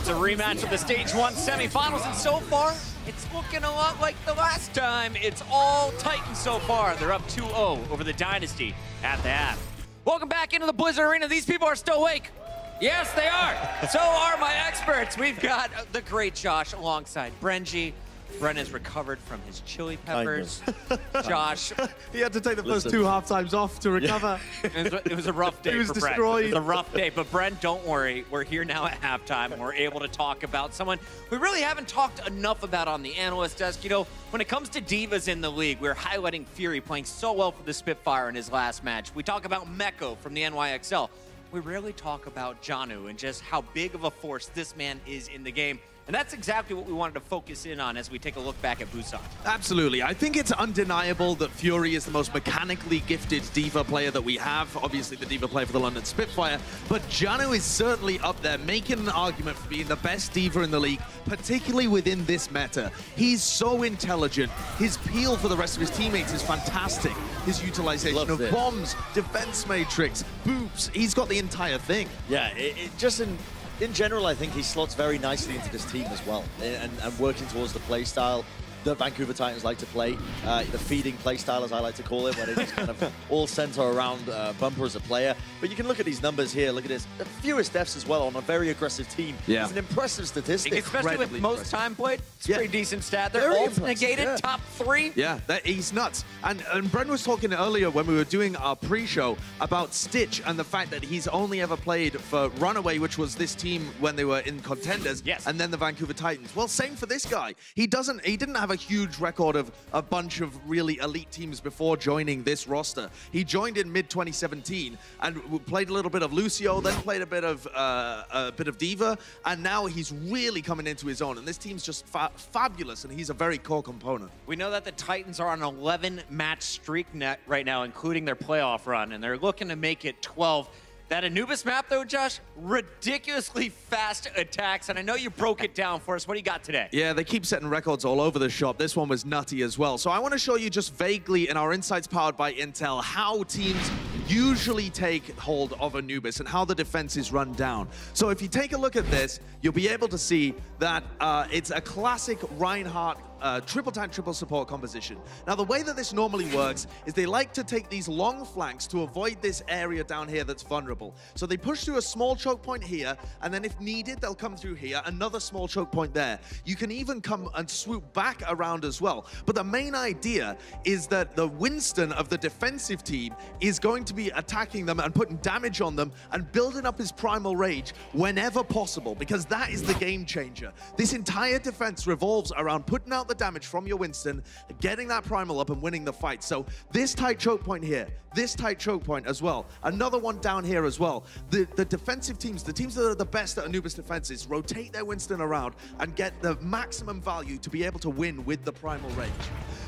It's a rematch of the Stage 1 semifinals, and so far, it's looking a lot like the last time. It's all Titans so far. They're up 2-0 over the Dynasty at the half. Welcome back into the Blizzard Arena. These people are still awake. Yes, they are. So are my experts. We've got the great Josh alongside Brenji. Bren has recovered from his chili peppers. Josh. He had to take the first 2 half times off to recover. Yeah. It was a rough day for Bren. It was a rough day, but Bren, don't worry. We're here now at halftime, and we're able to talk about someone we really haven't talked enough about on the analyst desk. You know, when it comes to divas in the league, we're highlighting Fury playing so well for the Spitfire in his last match. We talk about Meko from the NYXL. We rarely talk about Janu and just how big of a force this man is in the game. And that's exactly what we wanted to focus in on as we take a look back at Busan. Absolutely. I think it's undeniable that Fury is the most mechanically gifted diva player that we have. Obviously, the diva player for the London Spitfire. But Janu is certainly up there, making an argument for being the best diva in the league, particularly within this meta. He's so intelligent. His peel for the rest of his teammates is fantastic. His utilization of bombs, defense matrix, boops. He's got the entire thing. Yeah, just in general, I think he slots very nicely into this team as well, and working towards the play style that Vancouver Titans like to play, the feeding play style, as I like to call it, where they just kind of all center around Bumper as a player. But you can look at these numbers here. Look at this. The fewest deaths as well on a very aggressive team. Yeah. It's an impressive statistic. Especially with most time played. It's a pretty decent stat. They're all negated, top 3. Yeah, he's nuts. And Bren was talking earlier when we were doing our pre-show about Stitch and the fact that he's only ever played for Runaway, which was this team when they were in Contenders, and then the Vancouver Titans. Well, same for this guy. He didn't have a huge record of a bunch of really elite teams before joining this roster. He joined in mid-2017 and played a little bit of Lucio, then played a bit of Diva, and now he's really coming into his own. And this team's just fabulous, and he's a very core component. We know that the Titans are on an 11-match streak right now, including their playoff run, and they're looking to make it 12. That Anubis map, though, Josh, ridiculously fast attacks, and I know you broke it down for us. What do you got today? Yeah, they keep setting records all over the shop. This one was nutty as well. So I want to show you just vaguely in our Insights powered by Intel how teams usually take hold of Anubis and how the defense is run down. So if you take a look at this, you'll be able to see that it's a classic Reinhardt triple tank, triple support composition. Now, the way that this normally works is they like to take these long flanks to avoid this area down here that's vulnerable. So they push through a small choke point here, and then if needed, they'll come through here, another small choke point there. You can even come and swoop back around as well. But the main idea is that the Winston of the defensive team is going to be attacking them and putting damage on them and building up his primal rage whenever possible, because that is the game changer. This entire defense revolves around putting out the damage from your Winston, getting that primal up and winning the fight. So this tight choke point here, this tight choke point as well, another one down here as well. The defensive teams, the teams that are the best at Anubis defenses, rotate their Winston around and get the maximum value to be able to win with the primal rage.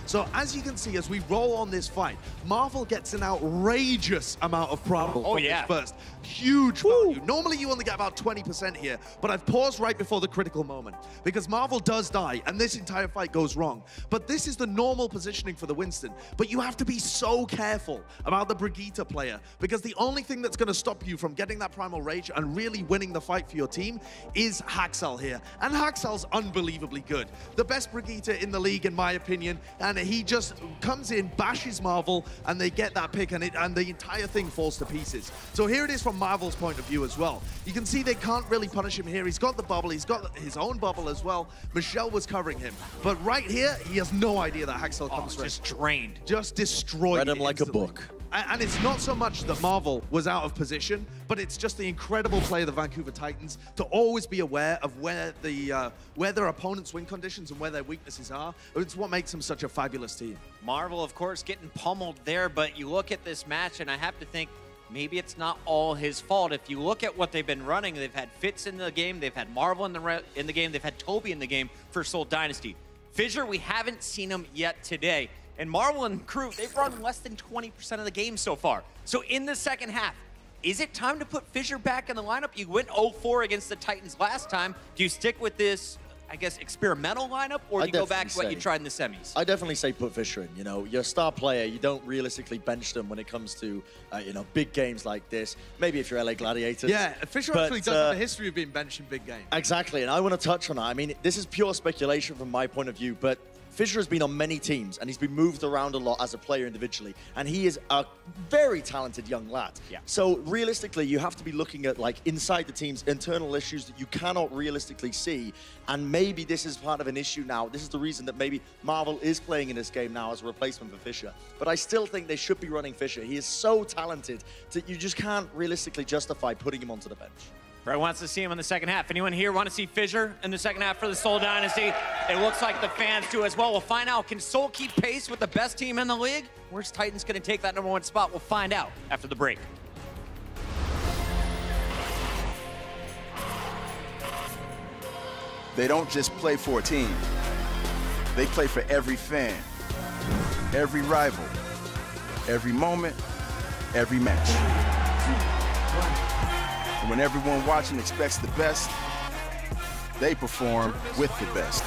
So as you can see, as we roll on this fight, Marvel gets an outrageous amount of primal from this first. Huge value. Normally you only get about 20% here, but I've paused right before the critical moment because Marvel does die and this entire fight goes wrong. But this is the normal positioning for the Winston. But you have to be so careful about the Brigitte player because the only thing that's going to stop you from getting that primal rage and really winning the fight for your team is Haxal here. And Haxal's unbelievably good. The best Brigitte in the league, in my opinion, and he just comes in, bashes Marvel, and they get that pick, and the entire thing falls to pieces. So here it is from Marvel's point of view as well. You can see they can't really punish him here. He's got the bubble. He's got his own bubble as well. Michelle was covering him. But right here, he has no idea that Haxal comes through. Just drained. Just destroyed. Read him like a book. And it's not so much that Marvel was out of position, but it's just the incredible play of the Vancouver Titans to always be aware of where their opponent's win conditions and where their weaknesses are. It's what makes them such a fabulous team. Marvel, of course, getting pummeled there, but you look at this match, and I have to think maybe it's not all his fault. If you look at what they've been running, they've had Fitz in the game, they've had Marvel in the game, they've had Toby in the game for Seoul Dynasty. Fissure, we haven't seen him yet today. And Marvel and crew, they've run less than 20% of the game so far. So in the second half, is it time to put Fissure back in the lineup? You went 0-4 against the Titans last time. Do you stick with this I guess, experimental lineup, or do you go back to what you tried in the semis? I definitely say put Fisher in. You know, you're a star player. You don't realistically bench them when it comes to, you know, big games like this. Maybe if you're LA Gladiators. Yeah, Fisher actually does have a history of being benched in big games. Exactly, and I want to touch on that. I mean, this is pure speculation from my point of view, but Fisher has been on many teams, and he's been moved around a lot as a player individually, and he is a very talented young lad. Yeah. So realistically, you have to be looking at like inside the team's internal issues that you cannot realistically see, and maybe this is part of an issue now. This is the reason that maybe Marvel is playing in this game now as a replacement for Fisher. But I still think they should be running Fisher. He is so talented that you just can't realistically justify putting him onto the bench. Bren wants to see him in the second half. Anyone here want to see Fissure in the second half for the Seoul Dynasty? It looks like the fans do as well. We'll find out. Can Seoul keep pace with the best team in the league? Where's Titans going to take that #1 spot? We'll find out after the break. They don't just play for a team. They play for every fan, every rival, every moment, every match. And when everyone watching expects the best, they perform with the best.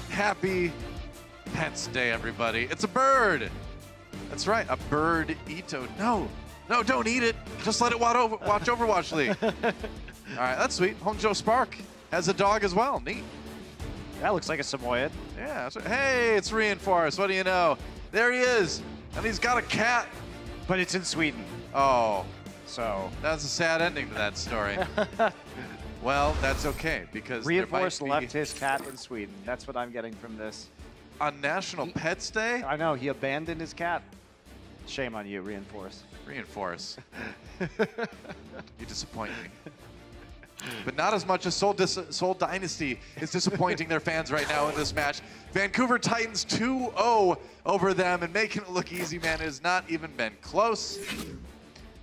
Happy Pets Day, everybody. It's a bird. That's right, a bird Ito. No, don't eat it. Just let it watch Overwatch League. All right, that's sweet. Hongjo Spark has a dog as well. Neat. That looks like a Samoyed. Yeah. That's right. Hey, it's Reinforced. What do you know? There he is. And he's got a cat. But it's in Sweden. Oh. So. That's a sad ending to that story. Well, that's okay, because Reinforced left his cat in Sweden. That's what I'm getting from this. On National Pets Day? I know, he abandoned his cat. Shame on you, Reinforce. Reinforce. You disappoint me. But not as much as Seoul Dynasty is disappointing their fans right now in this match. Vancouver Titans 2-0 over them and making it look easy, man. It has not even been close.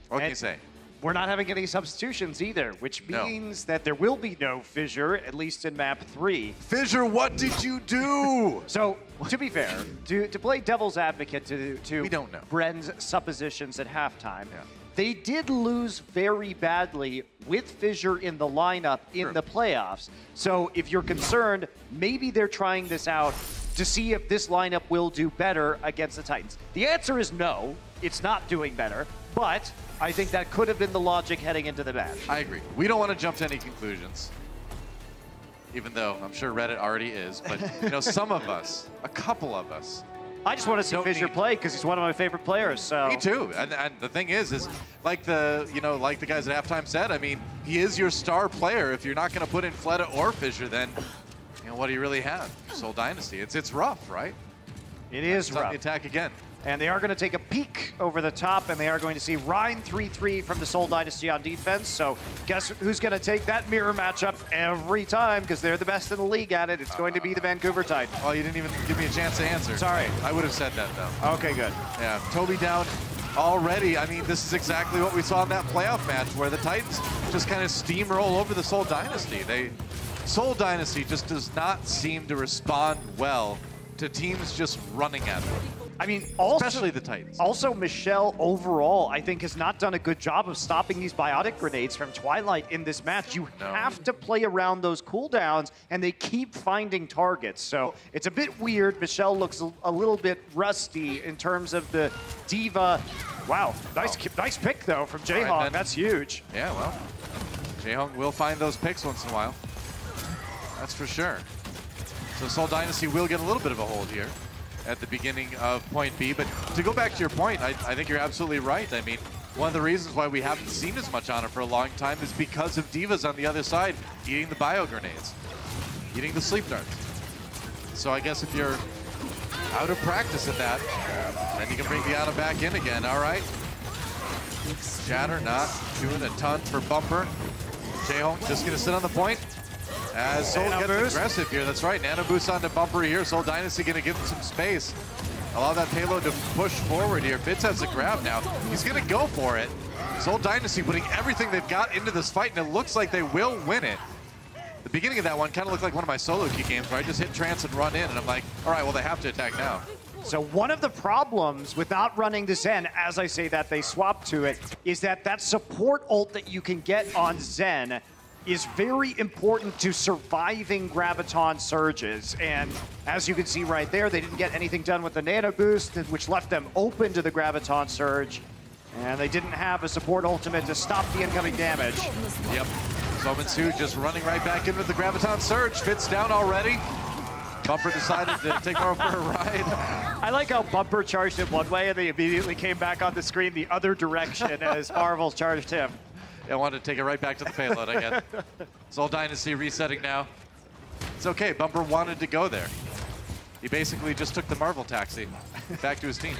What can you say? We're not having any substitutions either, which means that there will be no Fissure, at least in map 3. Fissure, what did you do? So, to be fair, to play devil's advocate to we don't know. Bren's suppositions at halftime, they did lose very badly with Fissure in the lineup in the playoffs. So if you're concerned, maybe they're trying this out to see if this lineup will do better against the Titans. The answer is no, it's not doing better, but I think that could have been the logic heading into the match. I agree. We don't want to jump to any conclusions. even though I'm sure Reddit already is. But, you know, some of us, a couple of us, I just want to see Fissure play because he's one of my favorite players. So me too. And the thing is like like the guys at halftime said. I mean, he is your star player. If you're not going to put in Fleta or Fissure, then you know what do you really have? Seoul Dynasty. It's rough, right? It is rough. The attack again. And they are going to take a peek over the top, and they are going to see Rhine 3-3 from the Seoul Dynasty on defense. So guess who's going to take that mirror matchup every time, because they're the best in the league at it. It's going to be the Vancouver Titans. Oh, you didn't even give me a chance to answer. Sorry. I would have said that, though. Okay, good. Yeah, Toby down already. I mean, this is exactly what we saw in that playoff match where the Titans just kind of steamroll over the Seoul Dynasty. Seoul Dynasty just does not seem to respond well to teams just running at them. I mean, also, especially the Titans. Also, Michelle overall, I think, has not done a good job of stopping these biotic grenades from Twilight in this match. You have to play around those cooldowns, and they keep finding targets. So it's a bit weird. Michelle looks a little bit rusty in terms of the Diva. Wow, nice pick, though, from Jaehong. Right, that's huge. Yeah, well, Jaehong will find those picks once in a while. That's for sure. So Seoul Dynasty will get a little bit of a hold here at the beginning of point B. But to go back to your point, I think you're absolutely right. I mean, one of the reasons why we haven't seen as much on it for a long time is because of Divas on the other side eating the bio grenades, eating the sleep darts. So I guess if you're out of practice at that, then you can bring the Ana back in again. All right. Shatter not doing a ton for Bumper. Jaehong just going to sit on the point. As Seoul gets aggressive here, that's right. Nano boost onto Bumper here. Seoul Dynasty going to give him some space. Allow that payload to push forward here. Fitz has the grab now. He's going to go for it. Seoul Dynasty putting everything they've got into this fight, and it looks like they will win it. The beginning of that one kind of looked like one of my solo queue games where I just hit trance and run in, and I'm like, all right, well, they have to attack now. So one of the problems with not running the Zen, as I say that they swap to it, is that support ult that you can get on Zen is very important to surviving Graviton surges. And as you can see right there, they didn't get anything done with the Nano Boost, which left them open to the Graviton surge. And they didn't have a support ultimate to stop the incoming damage. Yep. Salome Soe just running right back in with the Graviton surge. Fitz down already. Bumper decided to take Marvel for a ride. I like how Bumper charged him one way and they immediately came back on the screen the other direction as Marvel charged him. I wanted to take it right back to the payload, I guess. Seoul Dynasty resetting now. It's okay, Bumper wanted to go there. He basically just took the Marvel taxi back to his team.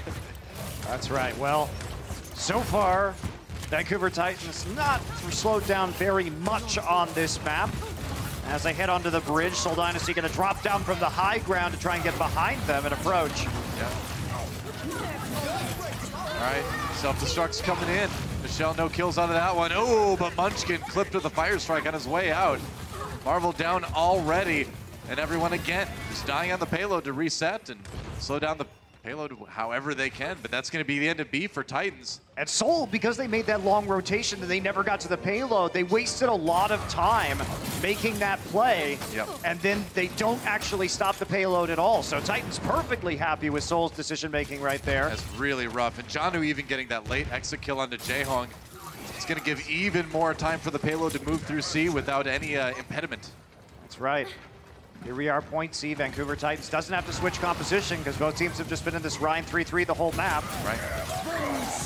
That's right. Well, so far, Vancouver Titans not slowed down very much on this map. As they head onto the bridge, Seoul Dynasty going to drop down from the high ground to try and get behind them and approach. Yeah. All right, self-destruct's coming in. Michelle, no kills out of that one. Oh, but Munchkin clipped with a fire strike on his way out. Marvel down already, and everyone again just dying on the payload to reset and slow down the payload however they can, but that's going to be the end of B for Titans. And Seoul, because they made that long rotation and they never got to the payload, they wasted a lot of time making that play, and then they don't actually stop the payload at all. So Titans perfectly happy with Seoul's decision-making right there. That's really rough. And Janu even getting that late exit kill onto Jaehong. It's going to give even more time for the payload to move through C without any impediment. That's right. Here we are, point C. Vancouver Titans doesn't have to switch composition because both teams have just been in this Rhine 3-3 the whole map. Right.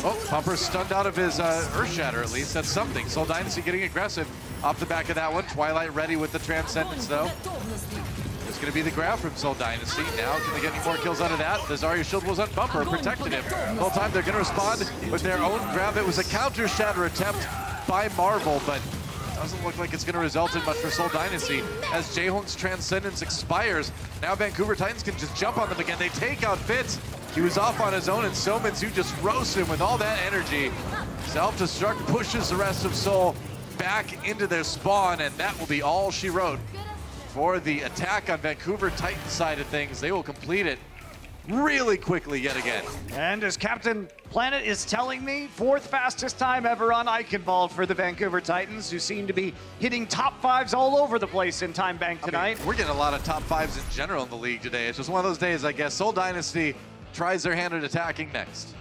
Oh, Bumper's stunned out of his Earth Shatter at least. That's something. Seoul Dynasty getting aggressive off the back of that one. Twilight ready with the Transcendence though. It's going to be the grab from Seoul Dynasty. Now, can they get any more kills out of that? The Zarya shield was on Bumper, protected him. The whole time they're going to respond with their own grab. It was a counter shatter attempt by Marvel, but doesn't look like it's going to result in much for Seoul Dynasty as Jaehong's Transcendence expires. Now Vancouver Titans can just jump on them again. They take out Fitz. He was off on his own, and Salome Soe just roasts him with all that energy. Self-destruct pushes the rest of Seoul back into their spawn, and that will be all she wrote for the attack on Vancouver Titans side of things. They will complete it really quickly yet again. And as Captain Planet is telling me, 4th fastest time ever on Eichenwald for the Vancouver Titans, who seem to be hitting top 5s all over the place in Time Bank tonight. I mean, we're getting a lot of top 5s in general in the league today. It's just one of those days, I guess. Seoul Dynasty tries their hand at attacking next.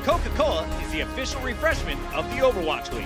Coca-Cola is the official refreshment of the Overwatch League.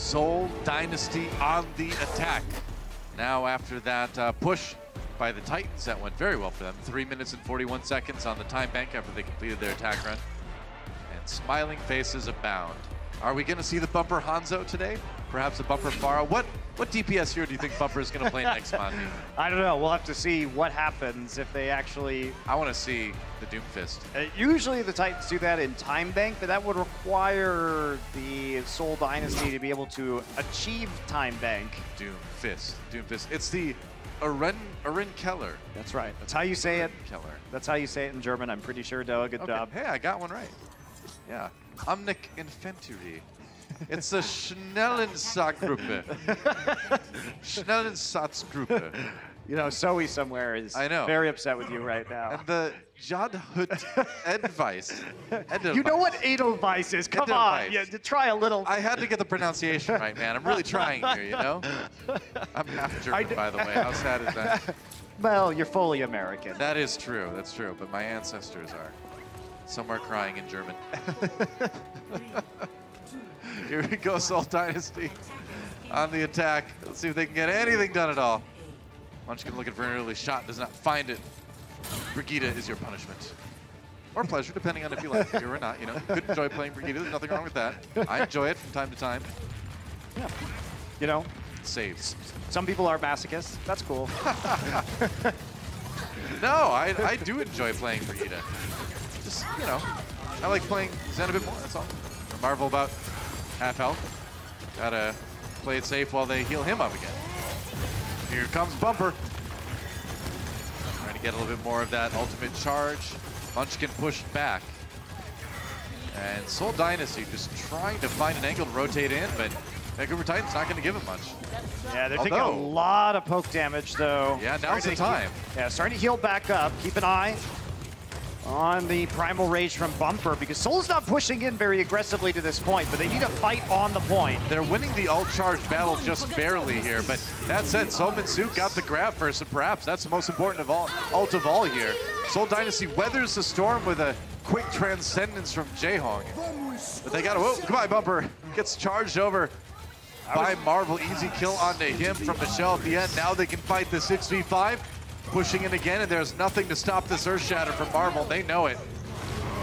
Seoul Dynasty on the attack. Now after that push by the Titans, that went very well for them. 3 minutes and 41 seconds on the time bank after they completed their attack run. And smiling faces abound. Are we going to see the bumper Hanzo today? Perhaps a bumper Pharah? What DPS hero do you think Bumper is going to play next, Monty? I don't know. We'll have to see what happens if they actually... I want to see the Doomfist. Usually the Titans do that in time bank, but that would require the Seoul Dynasty to be able to achieve time bank. Doomfist. It's the Aren Keller. That's right. That's how you say it. Keller. That's how you say it in German. I'm pretty sure, Doa. Good job. Hey, I got one right. Yeah. Omnic Infantry. It's a Schnellensatzgruppe. Schnellensatzgruppe. You know, Zoe somewhere is very upset with you right now. And the Jadhut Edvice. You know what Edelweiss is? Come on, try a little. I had to get the pronunciation right, man. I'm really trying here, you know? I'm half German, by the way. How sad is that? Well, you're fully American. That is true. That's true. But my ancestors are somewhere crying in German. Here we go, Seoul Dynasty on the attack. Let's see if they can get anything done at all. Munchkin looking for an early shot, does not find it. Brigitte is your punishment. Or pleasure, depending on if you like it or not. You know, you could enjoy playing Brigitte. There's nothing wrong with that. I enjoy it from time to time. Yeah. You know, saves. Some people are masochists. That's cool. No, I do enjoy playing Brigitte. Just, you know, I like playing Zen a bit more, that's all. Marvel about half health. Gotta play it safe while they heal him up again. Here comes Bumper. Trying to get a little bit more of that ultimate charge. Munchkin pushed back. And Seoul Dynasty just trying to find an angle to rotate in, but Vancouver Titans not going to give him much. Yeah, they're taking a lot of poke damage, though. Yeah, now's the time. Yeah, starting to heal back up. Keep an eye on the Primal Rage from Bumper, because Seoul's not pushing in very aggressively to this point, but they need to fight on the point. They're winning the ult charge battle just barely here, but that said, Salome Soe got the grab first, and perhaps that's the most important of all, ult of all here. Seoul Dynasty weathers the storm with a quick transcendence from Jaehong. But they got to, oh, goodbye, Bumper. Gets charged over by Marvel. Easy kill onto him from Michelle at the end. Now they can fight the 6v5. Pushing in again, and there's nothing to stop this Earth Shatter from Marvel. They know it.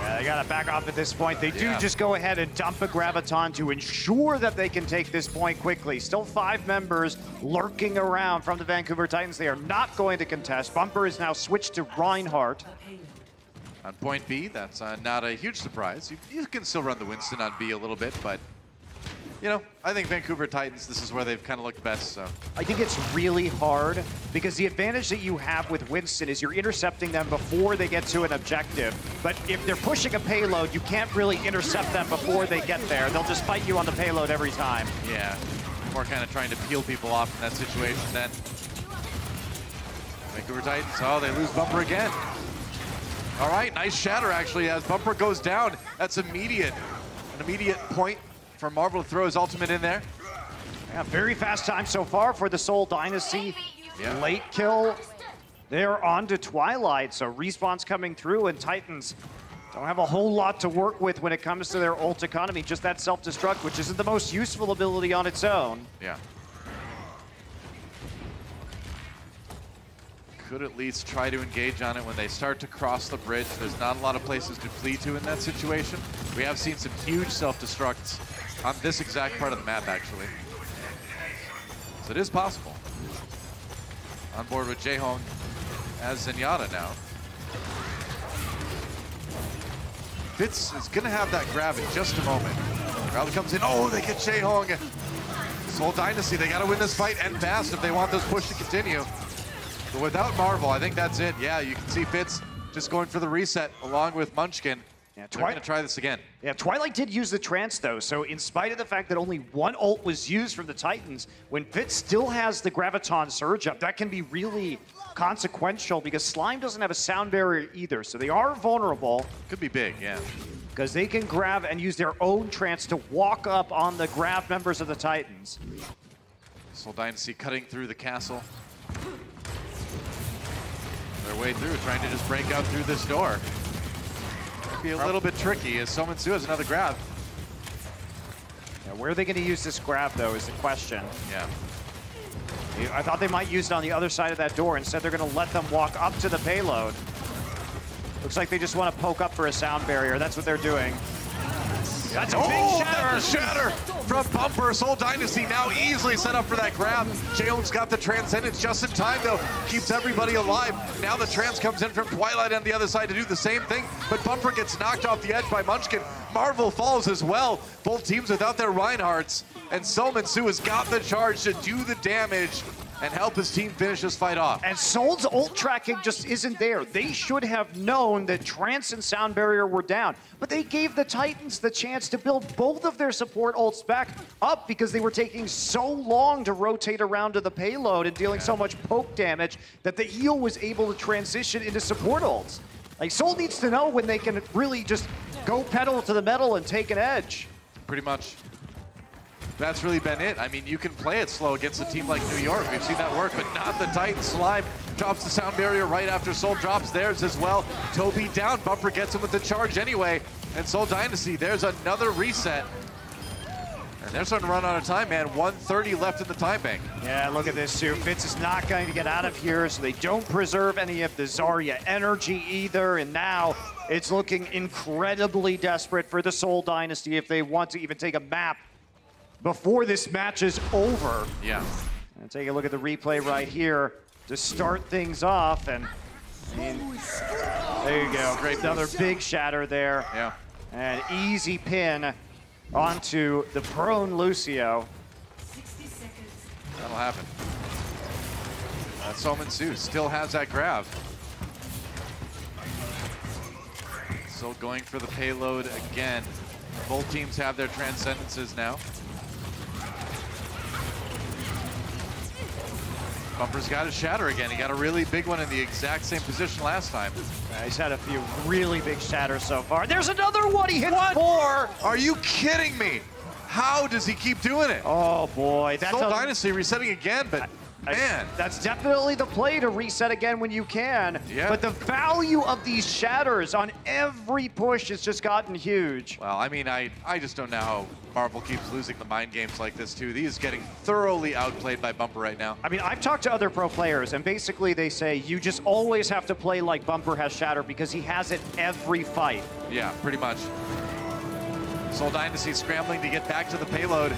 Yeah, they gotta back off at this point. They do just go ahead and dump a Graviton to ensure that they can take this point quickly. Still 5 members lurking around from the Vancouver Titans. They are not going to contest. Bumper is now switched to Reinhardt. On point B, that's not a huge surprise. You can still run the Winston on B a little bit, but you know, I think Vancouver Titans, this is where they've kind of looked best, so. I think it's really hard because the advantage that you have with Winston is you're intercepting them before they get to an objective. But if they're pushing a payload, you can't really intercept them before they get there. They'll just fight you on the payload every time. Yeah, more kind of trying to peel people off in that situation then. Vancouver Titans, oh, they lose Bumper again. All right, nice shatter actually as Bumper goes down. That's immediate, an immediate point for Marvel to throw his ultimate in there. Yeah, very fast time so far for the Seoul Dynasty. Yeah. Late kill. They're on to Twilight, so respawn's coming through, and Titans don't have a whole lot to work with when it comes to their ult economy. Just that self-destruct, which isn't the most useful ability on its own. Yeah. Could at least try to engage on it when they start to cross the bridge. There's not a lot of places to flee to in that situation. We have seen some huge self-destructs on this exact part of the map, actually. So it is possible. On board with Jaehong as Zenyatta now. Fitz is gonna have that grab in just a moment. Crowd comes in, oh, they get Jaehong. Seoul Dynasty, they gotta win this fight and fast if they want this push to continue. But without Marvel, I think that's it. Yeah, you can see Fitz just going for the reset along with Munchkin. Yeah, they're going to try this again. Yeah, Twilight did use the trance, though, so in spite of the fact that only one ult was used from the Titans, when Fitz still has the Graviton Surge up, that can be really consequential because Slime doesn't have a sound barrier either, so they are vulnerable. Could be big, yeah. Because they can grab and use their own trance to walk up on the grab members of the Titans. Seoul Dynasty cutting through the castle. Their way through, trying to just break out through this door. Be a little bit tricky as Salome Soe has another grab. Yeah, where are they going to use this grab, though, is the question. Yeah. I thought they might use it on the other side of that door. Instead, they're going to let them walk up to the payload. Looks like they just want to poke up for a sound barrier. That's what they're doing. That's a big shatter. That's a shatter from Bumper. Seoul Dynasty now easily set up for that grab. Jaehoong's got the Transcendence just in time, though. Keeps everybody alive. Now the Trans comes in from Twilight on the other side to do the same thing, but Bumper gets knocked off the edge by Munchkin. Marvel falls as well. Both teams without their Reinhardts, and Salome Soe has got the charge to do the damage and help his team finish this fight off. And Seoul's ult tracking just isn't there. They should have known that Trance and Sound Barrier were down, but they gave the Titans the chance to build both of their support ults back up because they were taking so long to rotate around to the payload and dealing so much poke damage that the heal was able to transition into support ults. Like, Seoul needs to know when they can really just go pedal to the metal and take an edge. Pretty much. That's really been it. I mean, you can play it slow against a team like New York. We've seen that work, but not the Titans. Slime drops the sound barrier right after Seoul drops theirs as well. Toby down. Bumper gets him with the charge anyway. And Seoul Dynasty, there's another reset. And they're starting to run out of time, man. 1:30 left in the time bank. Yeah, look at this, too. Fitz is not going to get out of here, so they don't preserve any of the Zarya energy either. And now it's looking incredibly desperate for the Seoul Dynasty if they want to even take a map before this match is over. Yeah. And take a look at the replay right here to start things off. And I mean, there you go. Great Another big shatter there. Yeah. And easy pin onto the prone Lucio. 60 seconds. That'll happen. Salome Soe still has that grab. Still going for the payload again. Both teams have their Transcendences now. Bumper's got his shatter again. He got a really big one in the exact same position last time. He's had a few really big shatters so far. There's another one. He hit 4. Are you kidding me? How does he keep doing it? Oh boy, that's Seoul Dynasty resetting again, but man. That's definitely the play to reset again when you can. Yeah. But the value of these shatters on every push has just gotten huge. Well, I mean, I just don't know how Marvel keeps losing the mind games like this too. He is getting thoroughly outplayed by Bumper right now. I mean, I've talked to other pro players, and basically they say you just always have to play like Bumper has shatter because he has it every fight. Yeah, pretty much. Seoul Dynasty scrambling to get back to the payload.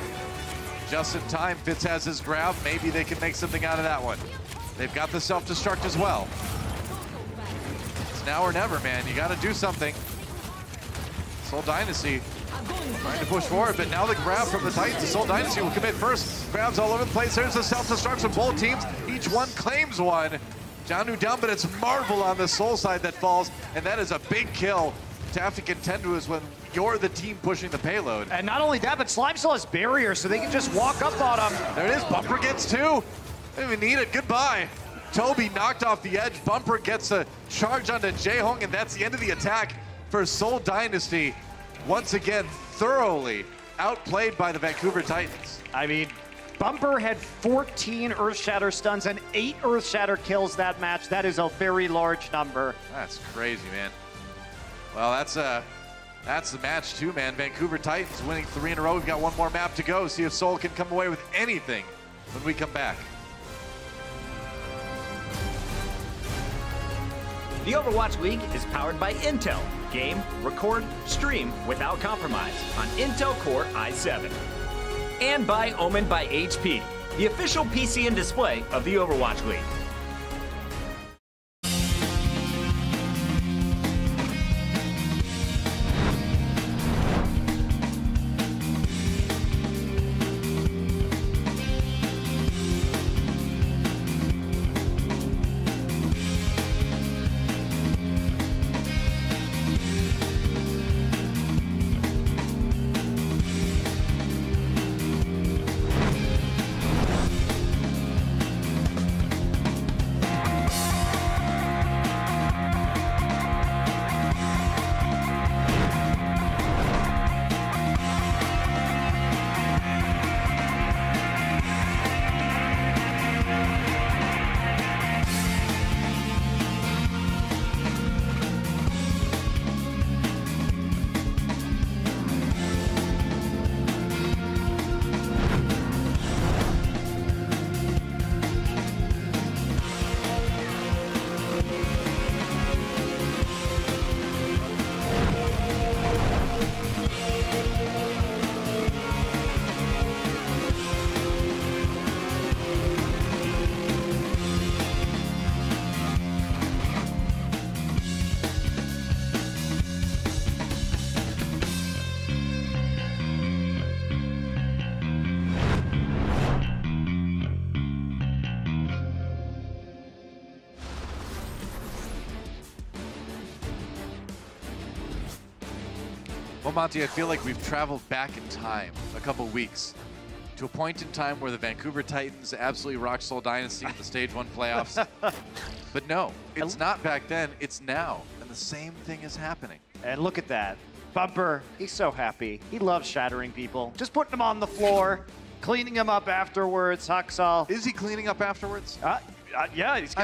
Just in time, Fitz has his grab. Maybe they can make something out of that one. They've got the self-destruct as well. It's now or never, man. You got to do something. Seoul Dynasty trying to push forward, but now the grab from the Titans. Seoul Dynasty will commit first. Grabs all over the place. There's the self-destruct from both teams. Each one claims one. Janu down, but it's Marvel on the Seoul side that falls, and that is a big kill to have to contend with is when you're the team pushing the payload. And not only that, but Slime still has barriers, so they can just walk up on him. There it is. Bumper gets 2. Don't even need it. Goodbye. Toby knocked off the edge. Bumper gets a charge onto Jaehoong, and that's the end of the attack for Seoul Dynasty. Once again, thoroughly outplayed by the Vancouver Titans. I mean, Bumper had 14 Earthshatter stuns and 8 Earthshatter kills that match. That is a very large number. That's crazy, man. Well, that's the match too, man. Vancouver Titans winning 3 in a row. We've got one more map to go. See if Seoul can come away with anything when we come back. The Overwatch League is powered by Intel. Game, record, stream without compromise on Intel Core i7. And by Omen by HP, the official PC and display of the Overwatch League. Monty, I feel like we've traveled back in time a couple weeks to a point in time where the Vancouver Titans absolutely rocked Seoul Dynasty in the Stage 1 playoffs. But no, it's not back then, it's now. And the same thing is happening. And look at that. Bumper, he's so happy. He loves shattering people. Just putting them on the floor, cleaning them up afterwards, Haksal. Is he cleaning up afterwards? Yeah, he's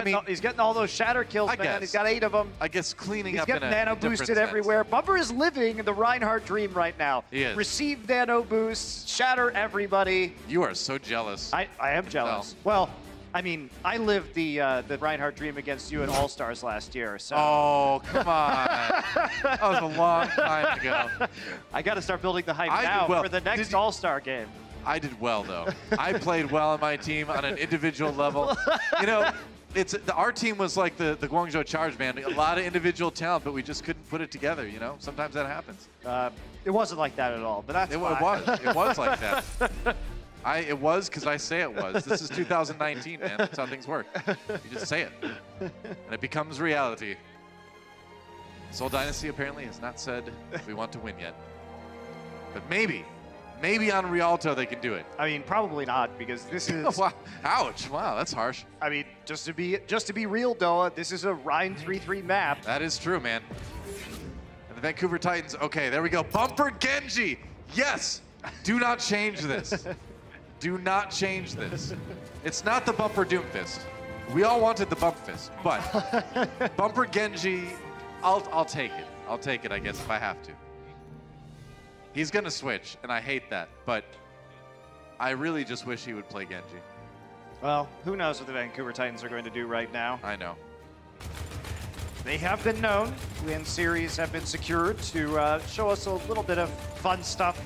getting all those shatter kills, man. Guess. He's got 8 of them. I guess cleaning He's up getting in a nano different boosted sense. everywhere. Bumper is living the Reinhardt dream right now. He is. Receive nano boosts, shatter everybody. You are so jealous. I am jealous. Well, I mean, I lived the Reinhardt dream against you at All-Stars last year, so. Oh, come on. That was a long time ago. I got to start building the hype now for the next All-Star game. I did well, though. I played well on my team on an individual level. You know, our team was like the Guangzhou Charge, man. A lot of individual talent, but we just couldn't put it together, you know? Sometimes that happens. It wasn't like that at all, but that's fine. It was like that. It was because I say it was. This is 2019, man. That's how things work. You just say it, and it becomes reality. Seoul Dynasty apparently has not said we want to win yet. But maybe on Rialto they can do it. I mean, probably not, because this is. Wow. Ouch! Wow, that's harsh. I mean, just to be real, Doa, this is a Rhine 3-3 map. That is true, man. And the Vancouver Titans. Okay, there we go. Bumper Genji. Yes. Do not change this. Do not change this. It's not the Bumper Doomfist. We all wanted the Bump Fist, but Bumper Genji, I'll take it. I'll take it, I guess, if I have to. He's gonna switch, and I hate that, but I really just wish he would play Genji. Well, who knows what the Vancouver Titans are going to do right now. I know. They have been known when series have been secured to show us a little bit of fun stuff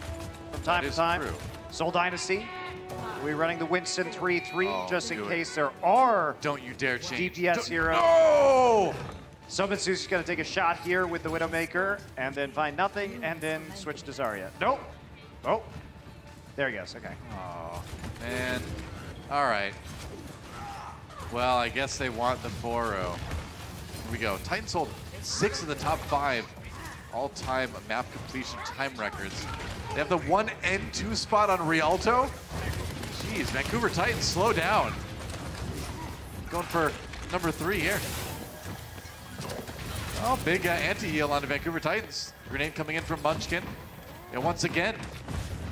from time to time. True. Seoul Dynasty, we're running the Winston 3-3 just in case there are Don't you dare change. DPS heroes. No! Sobensu's going to take a shot here with the Widowmaker and then find nothing and then switch to Zarya. Nope. Oh. There he goes. Okay. Oh, man. All right. Well, I guess they want the 4-0. Here we go. Titans hold 6 of the top 5 all-time map completion time records. They have the 1 and 2 spot on Rialto. Jeez, Vancouver Titans, slow down. Going for number 3 here. Oh, big anti-heal on the Vancouver Titans. Grenade coming in from Munchkin. And once again,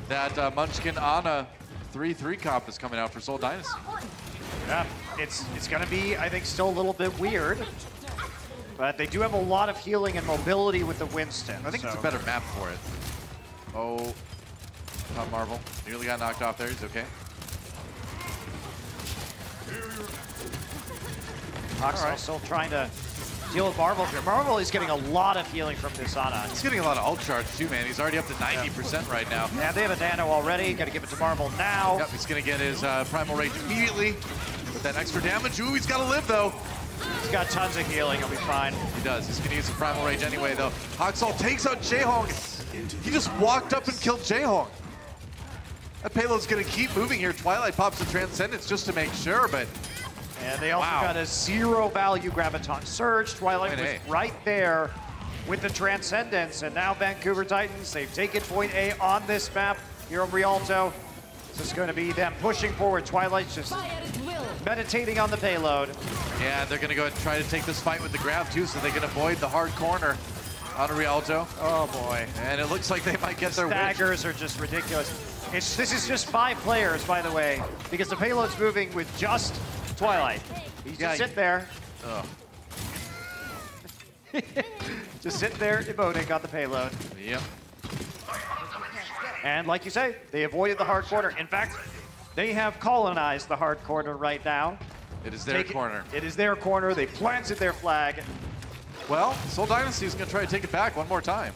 that Munchkin on a 3-3 comp is coming out for Seoul Dynasty. Yeah, it's going to be, I think, still a little bit weird. But they do have a lot of healing and mobility with the Winston. I think it's a better map for it. Oh, Top Marvel. Nearly got knocked off there. He's okay. Oxel still trying to deal with Marvel here. Marvel is getting a lot of healing from this Ana. He's getting a lot of ult charge too, man. He's already up to 90% right now. Yeah, they have a Nano already. Got to give it to Marvel now. Yep, he's going to get his Primal Rage immediately with that extra damage. Ooh, he's got to live, though. He's got tons of healing. He'll be fine. He does. He's going to use the Primal Rage anyway, though. Haksal takes out Jaehong. He just walked up and killed Jaehong. That payload's going to keep moving here. Twilight pops the Transcendence just to make sure, but... And they also got a 0 value Graviton Surge. Twilight was right there with the Transcendence. And now Vancouver Titans, they've taken point A on this map here on Rialto. This is going to be them pushing forward. Twilight's just meditating on the payload. Yeah, they're going to go ahead and try to take this fight with the grab, too, so they can avoid the hard corner on Rialto. Oh, boy. And it looks like they might get their staggers are just ridiculous. This is just 5 players, by the way, because the payload's moving with just Twilight. He's just sit there. Just sit there, emoting on the payload. Yep. And like you say, they avoided the hard corner. In fact, they have colonized the hard corner right now. It is their corner. It is their corner. They planted their flag. Well, Seoul Dynasty is going to try to take it back one more time.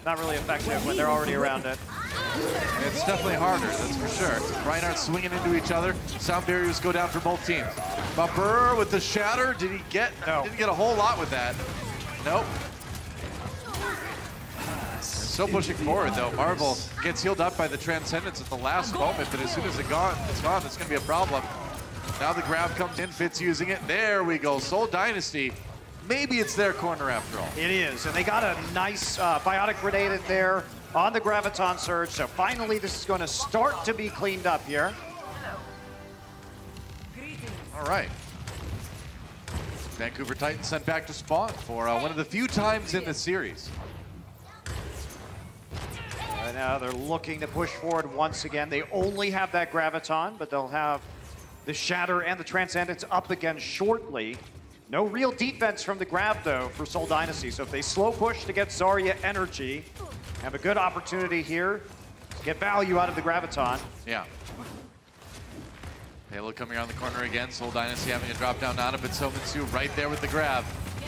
Not really effective when they're already around it. It's definitely harder, that's for sure. Reinhardt swinging into each other. Sound barriers go down for both teams. Bumper with the shatter. Did he get? No. Didn't get a whole lot with that. Nope. Still pushing forward though. Marvel gets healed up by the Transcendence at the last moment, but as soon as it's gone, it's going to be a problem. Now the grab comes in, Fitz using it. There we go. Seoul Dynasty maybe it's their corner after all. It is, and they got a nice biotic grenade in there on the Graviton Surge, so finally this is going to start to be cleaned up here. All right. Vancouver Titans sent back to spawn for one of the few times in the series. Right now they're looking to push forward once again. They only have that Graviton, but they'll have the Shatter and the Transcendence up again shortly. No real defense from the grab, though, for Seoul Dynasty. So if they slow push to get Zarya energy, have a good opportunity here to get value out of the Graviton. Yeah. Halo coming around the corner again. Seoul Dynasty having a drop down on it, but Soe Soe right there with the grab.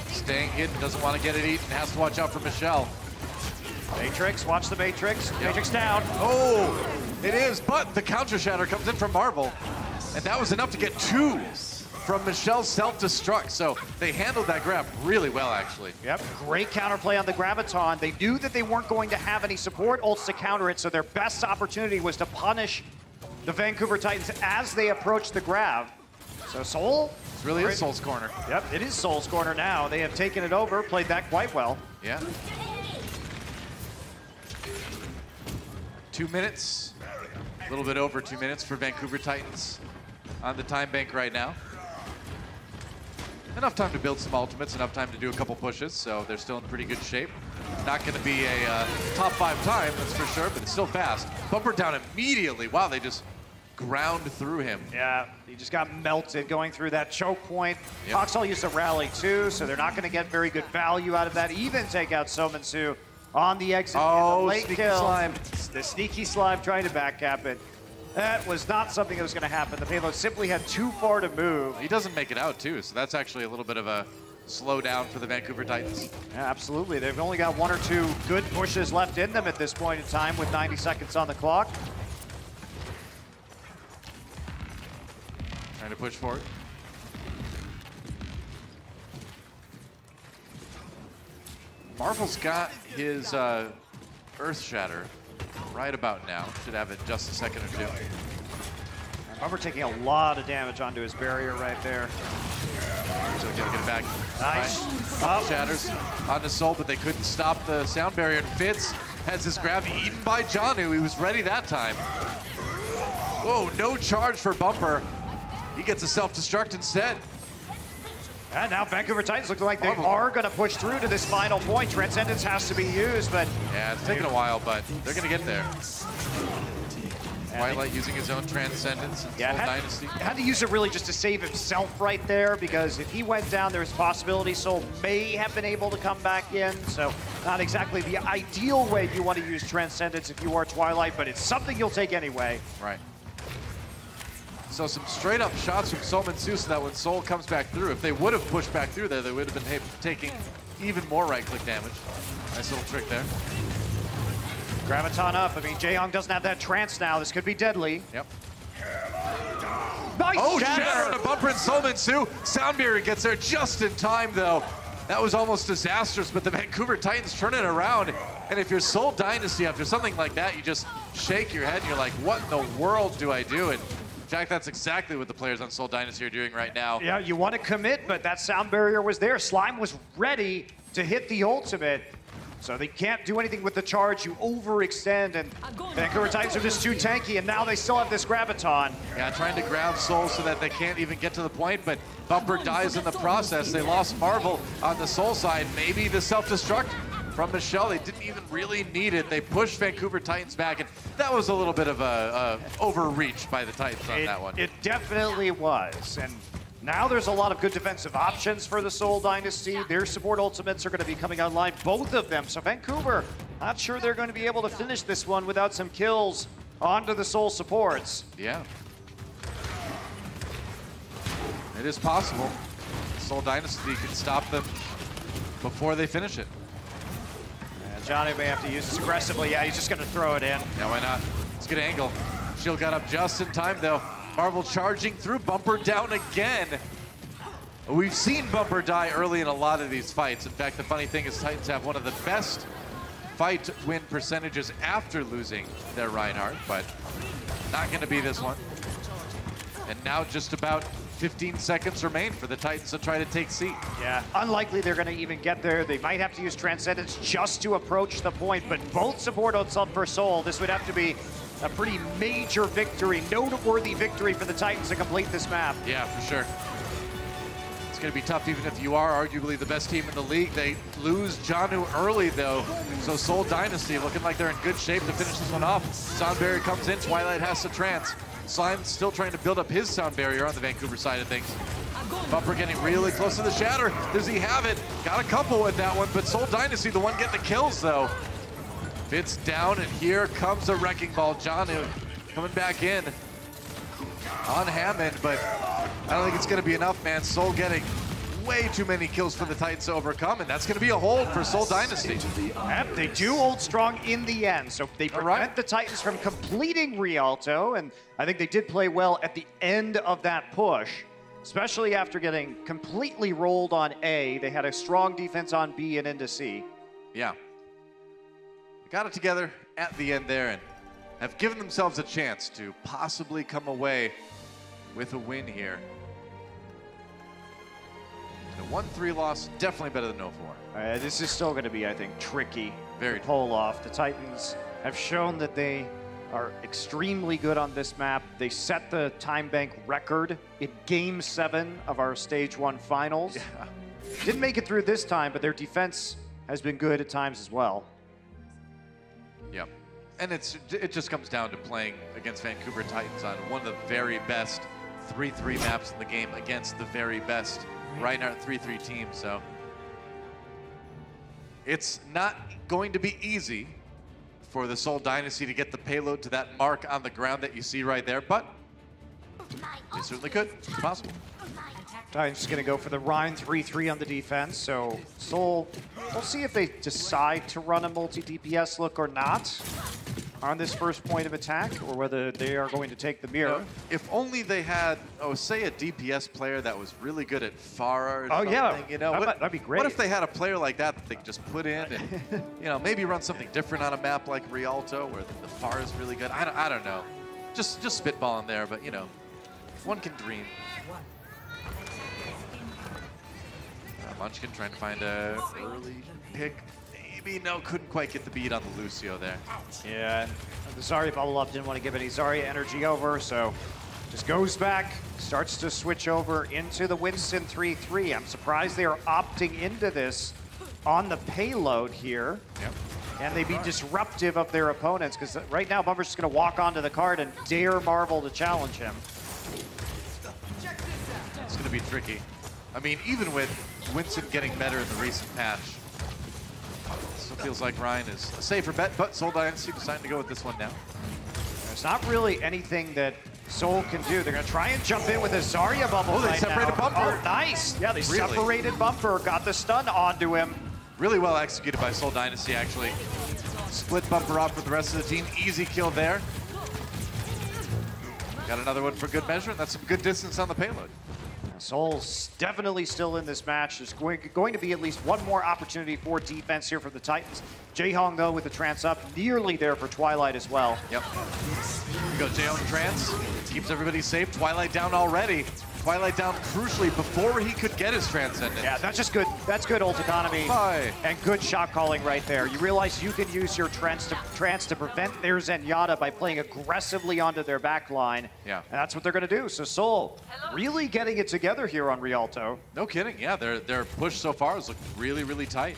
Staying hidden, doesn't want to get it eaten, has to watch out for Michelle. Matrix, watch the Matrix. Yep. Matrix down. Oh, it is, but the counter shatter comes in from Marvel. And that was enough to get 2 from Michelle's self-destruct. So they handled that grab really well, actually. Yep, great counterplay on the Graviton. They knew that they weren't going to have any support ults to counter it, so their best opportunity was to punish the Vancouver Titans as they approached the grab. So Seoul. It really is Seoul's corner. Yep, it is Seoul's corner now. They have taken it over, played that quite well. Yeah. 2 minutes, a little bit over 2 minutes for Vancouver Titans on the time bank right now. Enough time to build some ultimates, enough time to do a couple pushes, so they're still in pretty good shape. Not going to be a top 5 time, that's for sure, but it's still fast. Bumper down immediately. Wow, they just ground through him. Yeah, he just got melted going through that choke point. Yep. Foxhole used a rally too, so they're not going to get very good value out of that. Even take out Soe Soe on the exit. Oh, the late sneaky kill. slime. The sneaky slime trying to backcap it. That was not something that was going to happen. The payload simply had too far to move. He doesn't make it out too, so that's actually a little bit of a slowdown for the Vancouver Titans. Yeah, absolutely. They've only got 1 or 2 good pushes left in them at this point in time with 90 seconds on the clock. Trying to push forward. Marvel's got his Earth Shatter right about now. Should have it in just a second or 2. Marvel taking a lot of damage onto his barrier right there. So we gotta get it back. Nice. Right. Shatters onto Soul, but they couldn't stop the sound barrier. And Fitz has his grab eaten by Janu. He was ready that time. Whoa, no charge for Bumper. He gets a self-destruct instead. And now Vancouver Titans look like they are going to push through to this final point. Transcendence has to be used, but... Yeah, it's taking a while, but they're going to get there. Twilight using his own Transcendence in Seoul Dynasty. Had to use it really just to save himself right there, because if he went down, there's a possibility Soul may have been able to come back in. So not exactly the ideal way you want to use Transcendence if you are Twilight, but it's something you'll take anyway. Right. So some straight up shots from Soe Soe so that when Soul comes back through, if they would have pushed back through there, they would have been taking even more right-click damage. Nice little trick there. Graviton up. I mean, Jaehyung doesn't have that trance now. This could be deadly. Yep. Nice Shatter on a bumper and Soe Soe. Sound barrier gets there just in time, though. That was almost disastrous, but the Vancouver Titans turn it around. And if you're Seoul Dynasty, after something like that, you just shake your head and you're like, what in the world do I do? And in fact, that's exactly what the players on Seoul Dynasty are doing right now. Yeah, you want to commit, but that sound barrier was there. Slime was ready to hit the ultimate. So they can't do anything with the charge. You overextend, and Vancouver Titans are just too tanky, and now they still have this Graviton. Yeah, trying to grab Soul so that they can't even get to the point, but Bumper dies in the process. They lost Marvel on the Soul side. Maybe the self-destruct from Michelle. They didn't even really need it. They pushed Vancouver Titans back, and that was a little bit of a overreach by the Titans on that one. It definitely was, and now there's a lot of good defensive options for the Seoul Dynasty. Their support ultimates are going to be coming online, both of them. So Vancouver, not sure they're going to be able to finish this one without some kills onto the Seoul supports. Yeah. It is possible. Seoul Dynasty can stop them before they finish it. And Johnny may have to use this aggressively. Yeah, he's just going to throw it in. Yeah, why not? Let's get an angle. Shield got up just in time, though. Marvel charging through, Bumper down again. We've seen Bumper die early in a lot of these fights. In fact, the funny thing is Titans have one of the best fight win percentages after losing their Reinhardt, but not going to be this one. And now just about 15 seconds remain for the Titans to try to take C. Yeah, unlikely they're going to even get there. They might have to use Transcendence just to approach the point, but both support outside for Seoul. This would have to be a pretty major victory, noteworthy victory for the Titans to complete this map. Yeah, for sure. It's going to be tough even if you are arguably the best team in the league. They lose Janu early, though, so Seoul Dynasty looking like they're in good shape to finish this one off. Sound barrier comes in, Twilight has to trance. Slime's still trying to build up his sound barrier on the Vancouver side of things. Bumper getting really close to the shatter. Does he have it? Got a couple with that one, but Seoul Dynasty, the one getting the kills, though. Fitz down, and here comes a wrecking ball. Janu coming back in on Hammond, but I don't think it's going to be enough, man. Seoul getting way too many kills for the Titans to overcome, and that's going to be a hold for Seoul Dynasty. Yep, they do hold strong in the end, so they prevent the Titans from completing Rialto, and I think they did play well at the end of that push, especially after getting completely rolled on A. They had a strong defense on B and into C. Yeah. They got it together at the end there and have given themselves a chance to possibly come away with a win here. A 1-3 loss, definitely better than 0-4. This is still going to be, I think, tricky Very to pull off. The Titans have shown that they are extremely good on this map. They set the time bank record in Game 7 of our Stage 1 finals. Yeah. Didn't make it through this time, but their defense has been good at times as well. Yep. And it just comes down to playing against Vancouver Titans on one of the very best 3-3 maps in the game against the very best Reinhardt 3-3 team, so it's not going to be easy for the Seoul Dynasty to get the payload to that mark on the ground that you see right there, but they certainly could. It's possible. Titans just going to go for the Rhine 3-3 on the defense, so Seoul, we'll see if they decide to run a multi-DPS look or not on this first point of attack, or whether they are going to take the mirror. If only they had, say a DPS player that was really good at Pharah or something, yeah, you know, that'd be great. What if they had a player like that they could just put in and, you know, maybe run something different on a map like Rialto where the Pharah is really good? I don't know. Just spitballing there, but, you know, one can dream. Munchkin trying to find a early pick. Maybe, no, couldn't quite get the beat on the Lucio there. Yeah, the Zarya bubble up, didn't want to give any Zarya energy over, so just goes back, starts to switch over into the Winston 3-3. I'm surprised they are opting into this on the payload here. Yep. And they be disruptive of their opponents, because right now Bumper's just going to walk onto the card and dare Marvel to challenge him. It's going to be tricky. I mean, even with Winston getting better in the recent patch, still feels like Ryan is a safer bet, but Seoul Dynasty deciding to go with this one now. There's not really anything that Seoul can do. They're going to try and jump in with a Zarya bubble. They separated Bumper. Oh, nice. Yeah, they separated Bumper, got the stun onto him. Really well executed by Seoul Dynasty, actually. Split Bumper off with the rest of the team. Easy kill there. Got another one for good measure, and that's some good distance on the payload. Seoul's definitely still in this match. There's going to be at least one more opportunity for defense here for the Titans. Jaehong, though, with the trance up, nearly there for Twilight as well. Yep. We go Jaehong trance, keeps everybody safe. Twilight down already. Twilight down crucially before he could get his Transcendence. Yeah, that's just good. That's good ult economy and good shot calling right there. You realize you can use your trance to prevent their Zenyatta by playing aggressively onto their back line. Yeah. And that's what they're going to do. So Seoul really getting it together here on Rialto. No kidding. Yeah, their push so far has looked really, really tight.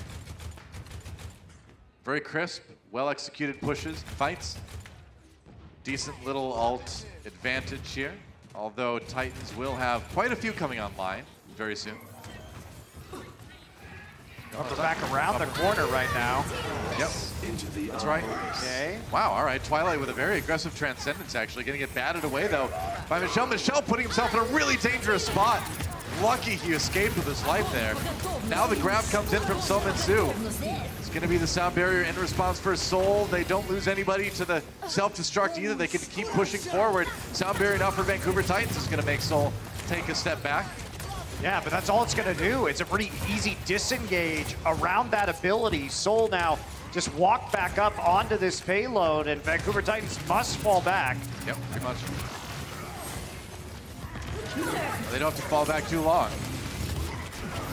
Very crisp, well-executed pushes, fights. Decent little ult advantage here. Although Titans will have quite a few coming online very soon. Bumper back around the corner right now. Yep, that's right. Okay. Wow, all right. Twilight with a very aggressive Transcendence, actually. Going to get batted away, though, by Michelle. Michelle putting himself in a really dangerous spot. Lucky he escaped with his life there. Now the grab comes in from Salome Soe. It's going to be the sound barrier in response for Seoul. They don't lose anybody to the self-destruct either. They can keep pushing forward. Sound barrier now for Vancouver Titans is going to make Seoul take a step back. Yeah, but that's all it's going to do. It's a pretty easy disengage around that ability. Seoul now just walk back up onto this payload, and Vancouver Titans must fall back. Yep, pretty much. They don't have to fall back too long.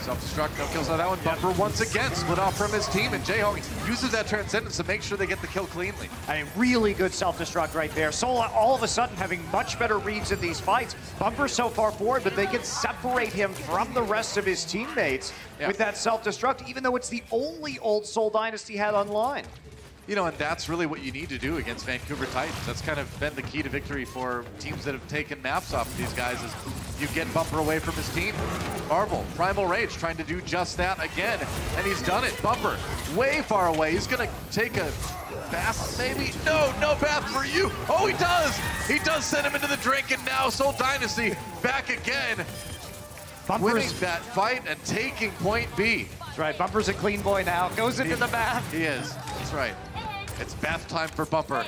Self-destruct, no kills on that one. Bumper once again split off from his team, and J-Hawk uses that Transcendence to make sure they get the kill cleanly. I mean, really good self-destruct right there. Soul all of a sudden having much better reads in these fights. Bumper's so far forward, but they can separate him from the rest of his teammates with that self-destruct, even though it's the only ult Seoul Dynasty had online. You know, and that's really what you need to do against Vancouver Titans. That's kind of been the key to victory for teams that have taken maps off of these guys, is you get Bumper away from his team. Marvel, Primal Rage, trying to do just that again, and he's done it. Bumper, way far away. He's gonna take a bath, maybe? No, no bath for you. Oh, he does! He does send him into the drink, and now Seoul Dynasty back again. Winning that fight and taking point B. That's right, Bumper's a clean boy now. Goes into the bath. He is, that's right. It's bath time for Bumper.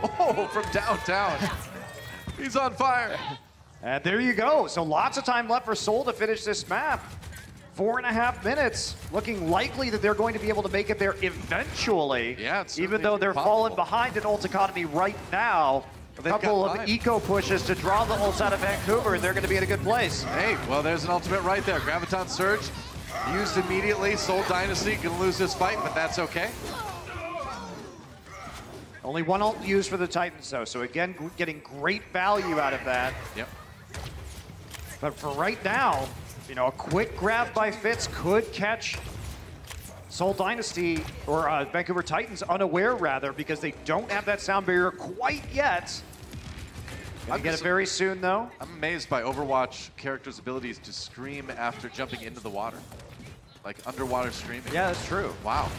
Oh, from downtown. He's on fire. And there you go. So lots of time left for Seoul to finish this map. 4.5 minutes. Looking likely that they're going to be able to make it there eventually. Yeah, it's even though they're falling behind in ult economy right now. A couple of eco pushes to draw the ults out of Vancouver, and they're going to be in a good place. Hey, well, there's an ultimate right there. Graviton Surge used immediately. Seoul Dynasty gonna lose this fight, but that's okay. Only one ult used for the Titans, though, so again, getting great value out of that. Yep. But for right now, you know, a quick grab by Fitz could catch Seoul Dynasty, or Vancouver Titans unaware, rather, because they don't have that sound barrier quite yet. Gonna get it very soon, though. I'm amazed by Overwatch characters' abilities to scream after jumping into the water. Like underwater screaming. Yeah, that's true. Wow.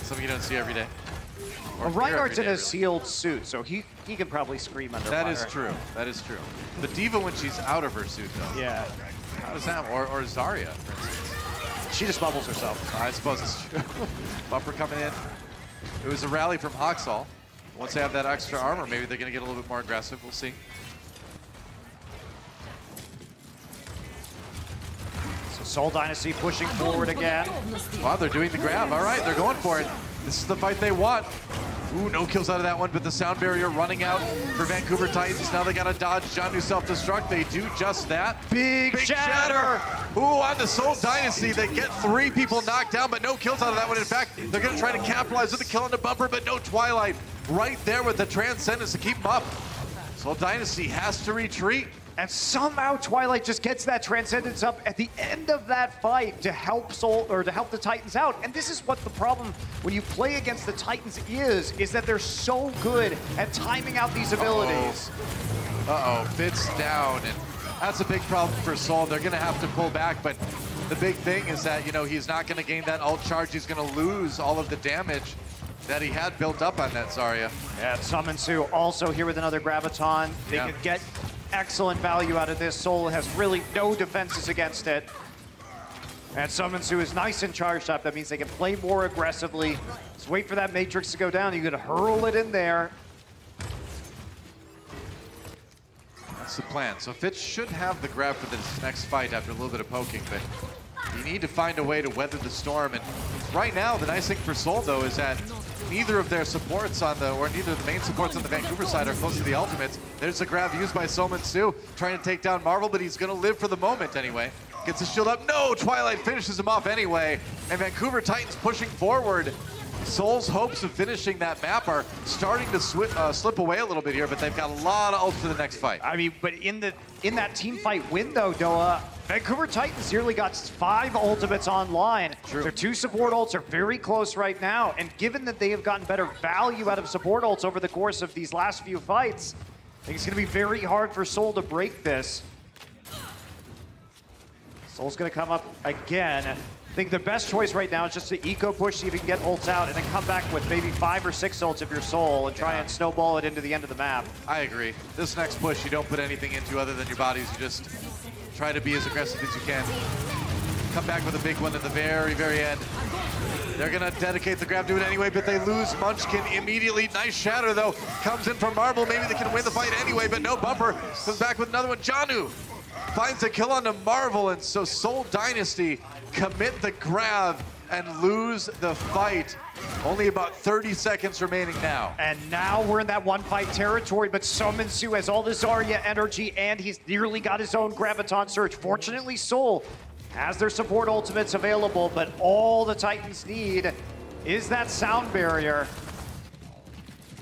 Something you don't see every day. Well, Reinhardt's in a sealed suit, so he can probably scream underwater. That is true. That is true. But Diva, when she's out of her suit, though. Yeah. How does that? Or Zarya, for instance. She just bubbles herself. I suppose it's true. Bumper coming in. It was a rally from Hoxall. Once they have that extra armor, maybe they're going to get a little bit more aggressive. We'll see. So Seoul Dynasty pushing forward again. Wow, they're doing the grab. All right, they're going for it. This is the fight they want. Ooh, no kills out of that one, but the sound barrier running out for Vancouver Titans. Now they got to dodge Janu self-destruct. They do just that. Big shatter. Ooh, on the Seoul Dynasty, they get 3 people knocked down, but no kills out of that one. In fact, they're going to try to capitalize with the kill on the Bumper, but no Twilight. Right there with the Transcendence to keep them up. Seoul Dynasty has to retreat. And somehow Twilight just gets that Transcendence up at the end of that fight to help Seoul, or to help the Titans out. And this is what the problem when you play against the Titans is that they're so good at timing out these abilities. Uh-oh, Fitz down, and that's a big problem for Seoul. They're gonna have to pull back, but the big thing is that, you know, he's not gonna gain that ult charge. He's gonna lose all of the damage that he had built up on that Zarya. Yeah, Summon Sue also here with another Graviton. They could get excellent value out of this. Seoul has really no defenses against it. And Summon Sue is nice and charged up. That means they can play more aggressively. Just wait for that Matrix to go down. You could hurl it in there. That's the plan. So Fitz should have the grab for this next fight after a little bit of poking, but you need to find a way to weather the storm. And right now, the nice thing for Seoul, though, is that neither of their supports on the, or neither of the main supports on the Vancouver side are close to the ultimates. There's the grab used by Salome Soe, trying to take down Marvel, but he's going to live for the moment anyway. Gets his shield up. No, Twilight finishes him off anyway. And Vancouver Titans pushing forward. Seoul's hopes of finishing that map are starting to slip away a little bit here, but they've got a lot of ults for the next fight. I mean, but in that team fight window, Doa, Vancouver Titans nearly got 5 ultimates online. True. Their 2 support ults are very close right now, and given that they have gotten better value out of support ults over the course of these last few fights, I think it's going to be very hard for Seoul to break this. Seoul's going to come up again. I think the best choice right now is just to eco push, see if you can get ults out, and then come back with maybe 5 or 6 ults of your Seoul and try and snowball it into the end of the map. I agree. This next push, you don't put anything into other than your bodies. You just try to be as aggressive as you can. Come back with a big one at the very, very end. They're going to dedicate the grab to it anyway, but they lose Munchkin immediately. Nice shatter, though. Comes in from Marvel. Maybe they can win the fight anyway, but no. Bumper comes back with another one. Janu finds a kill onto Marvel, and so Seoul Dynasty commit the grab and lose the fight Only about 30 seconds remaining now. And now we're in that one-fight territory, but Salome Soe has all the Zarya energy, and he's nearly got his own Graviton Surge. Fortunately, Seoul has their support ultimates available, but all the Titans need is that sound barrier.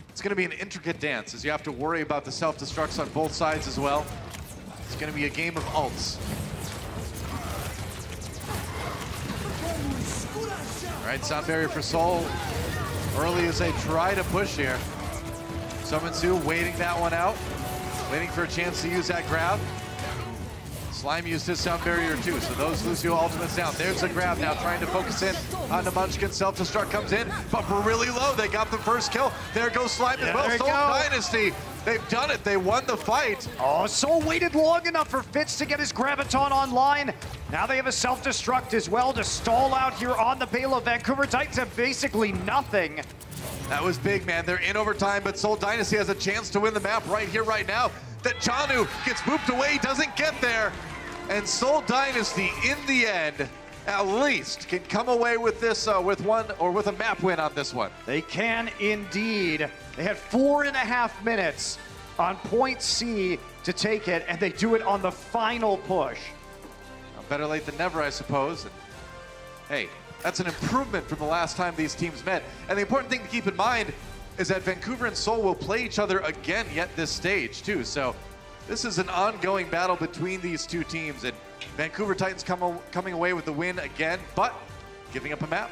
It's going to be an intricate dance, as you have to worry about the self-destructs on both sides as well. It's going to be a game of ults. All right, sound barrier for Seoul. Early as they try to push here. Salome Soe waiting that one out, waiting for a chance to use that grab. Slime used his sound barrier too, so those Lucio ultimates down. There's a grab now, trying to focus in on the Munchkin. Self-destruct comes in, but we're really low. They got the first kill. There goes Slime as well. Seoul Dynasty, they've done it. They won the fight. Oh, Seoul waited long enough for Fitz to get his Graviton online. Now they have a self-destruct as well to stall out here on the payload. Vancouver Titans have basically nothing. That was big, man. They're in overtime, but Seoul Dynasty has a chance to win the map right here, right now. That Janu gets booped away, doesn't get there. And Seoul Dynasty, in the end, at least can come away with this, with a map win on this one. They can indeed. They had 4.5 minutes on point C to take it, and they do it on the final push. Well, better late than never, I suppose. And, hey, that's an improvement from the last time these teams met. And the important thing to keep in mind is that Vancouver and Seoul will play each other again yet this stage, too. So this is an ongoing battle between these two teams, and Vancouver Titans coming away with the win again, but giving up a map.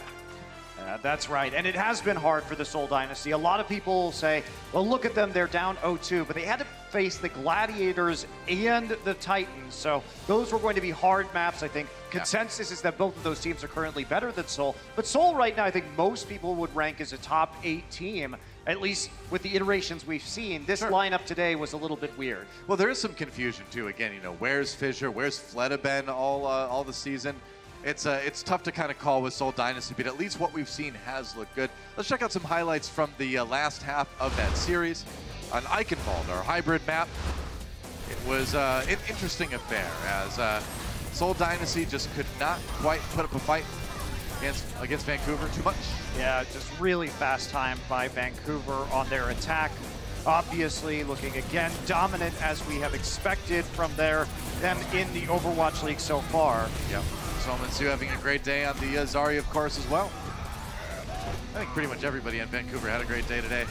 That's right, and it has been hard for the Seoul Dynasty. A lot of people say, well, look at them, they're down 0-2, but they had to face the Gladiators and the Titans, so those were going to be hard maps, I think. Consensus is that both of those teams are currently better than Seoul, but Seoul right now, I think most people would rank as a top 8 team, at least with the iterations we've seen. This lineup today was a little bit weird. Well, there is some confusion too. Again, you know, where's Fissure? Where's Fleta been all the season? It's tough to kind of call with Seoul Dynasty, but at least what we've seen has looked good. Let's check out some highlights from the last half of that series on Eichenwald, our hybrid map. It was an interesting affair as Seoul Dynasty just could not quite put up a fight against Vancouver too much. Yeah, just really fast time by Vancouver on their attack. Obviously looking again dominant as we have expected from them in the Overwatch League so far. Yep. Salome Soe having a great day on the Zarya, of course, as well. I think pretty much everybody in Vancouver had a great day today.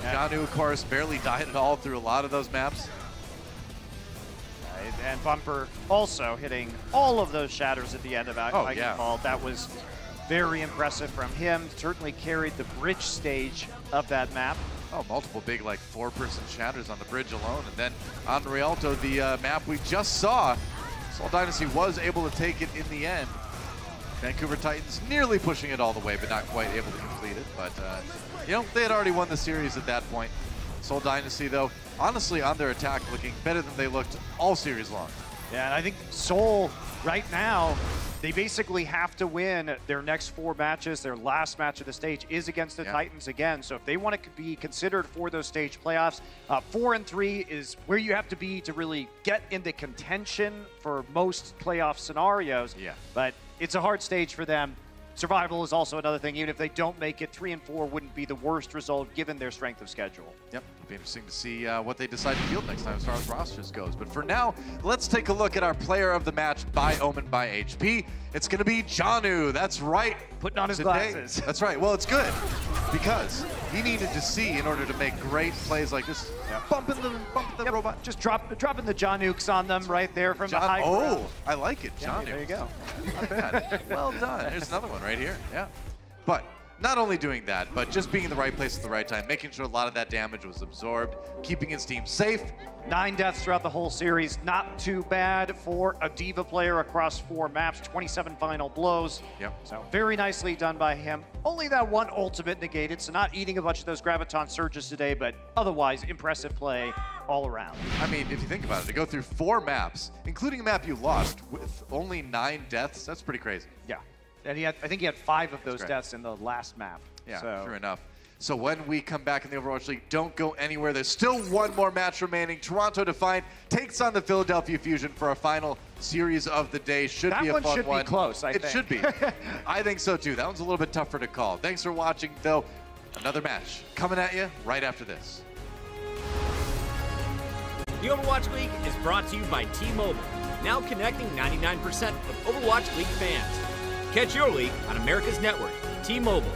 Yeah. Janu, of course, barely died at all through a lot of those maps. And Bumper also hitting all of those shatters at the end of Eichenwald. That was very impressive from him. Certainly carried the bridge stage of that map. Oh, multiple big, like, 4-person shatters on the bridge alone. And then on Rialto, the map we just saw, Seoul Dynasty was able to take it in the end. Vancouver Titans nearly pushing it all the way, but not quite able to complete it. But, you know, they had already won the series at that point. Seoul Dynasty, though, honestly, on their attack, looking better than they looked all series long. Yeah, and I think Seoul, right now, they basically have to win their next 4 matches. Their last match of the stage is against the Titans again. So if they want to be considered for those stage playoffs, 4-3 is where you have to be to really get into contention for most playoff scenarios. Yeah. But it's a hard stage for them. Survival is also another thing. Even if they don't make it, 3-4 wouldn't be the worst result given their strength of schedule. Yep, it'll be interesting to see what they decide to field next time as far as rosters goes. But for now, let's take a look at our player of the match by Omen by HP. It's going to be Janu. That's right. Putting on his glasses. That's right. Well, it's good because he needed to see in order to make great plays like this. Yeah. Bumping the robot. Just dropping the Janukes on them right there from the high ground. Oh, I like it. Janu. There you go. Not bad. Well done. There's another one right here. Yeah. But not only doing that, but just being in the right place at the right time, making sure a lot of that damage was absorbed, keeping his team safe. 9 deaths throughout the whole series. Not too bad for a D.Va player across 4 maps. 27 final blows. Yep. So very nicely done by him. Only that one ultimate negated, so not eating a bunch of those Graviton surges today, but otherwise impressive play all around. I mean, if you think about it, to go through 4 maps, including a map you lost with only 9 deaths, that's pretty crazy. Yeah. And I think he had 5 of those deaths in the last map. Yeah, so. sure enough. So when we come back in the Overwatch League, don't go anywhere. There's still one more match remaining. Toronto Defiant takes on the Philadelphia Fusion for our final series of the day. Should be a fun one. That one should be close, I think. It should be. I think so too. That one's a little bit tougher to call. Thanks for watching, though. Another match coming at you right after this. The Overwatch League is brought to you by T-Mobile, now connecting 99% of Overwatch League fans. Catch your league on America's network, T-Mobile.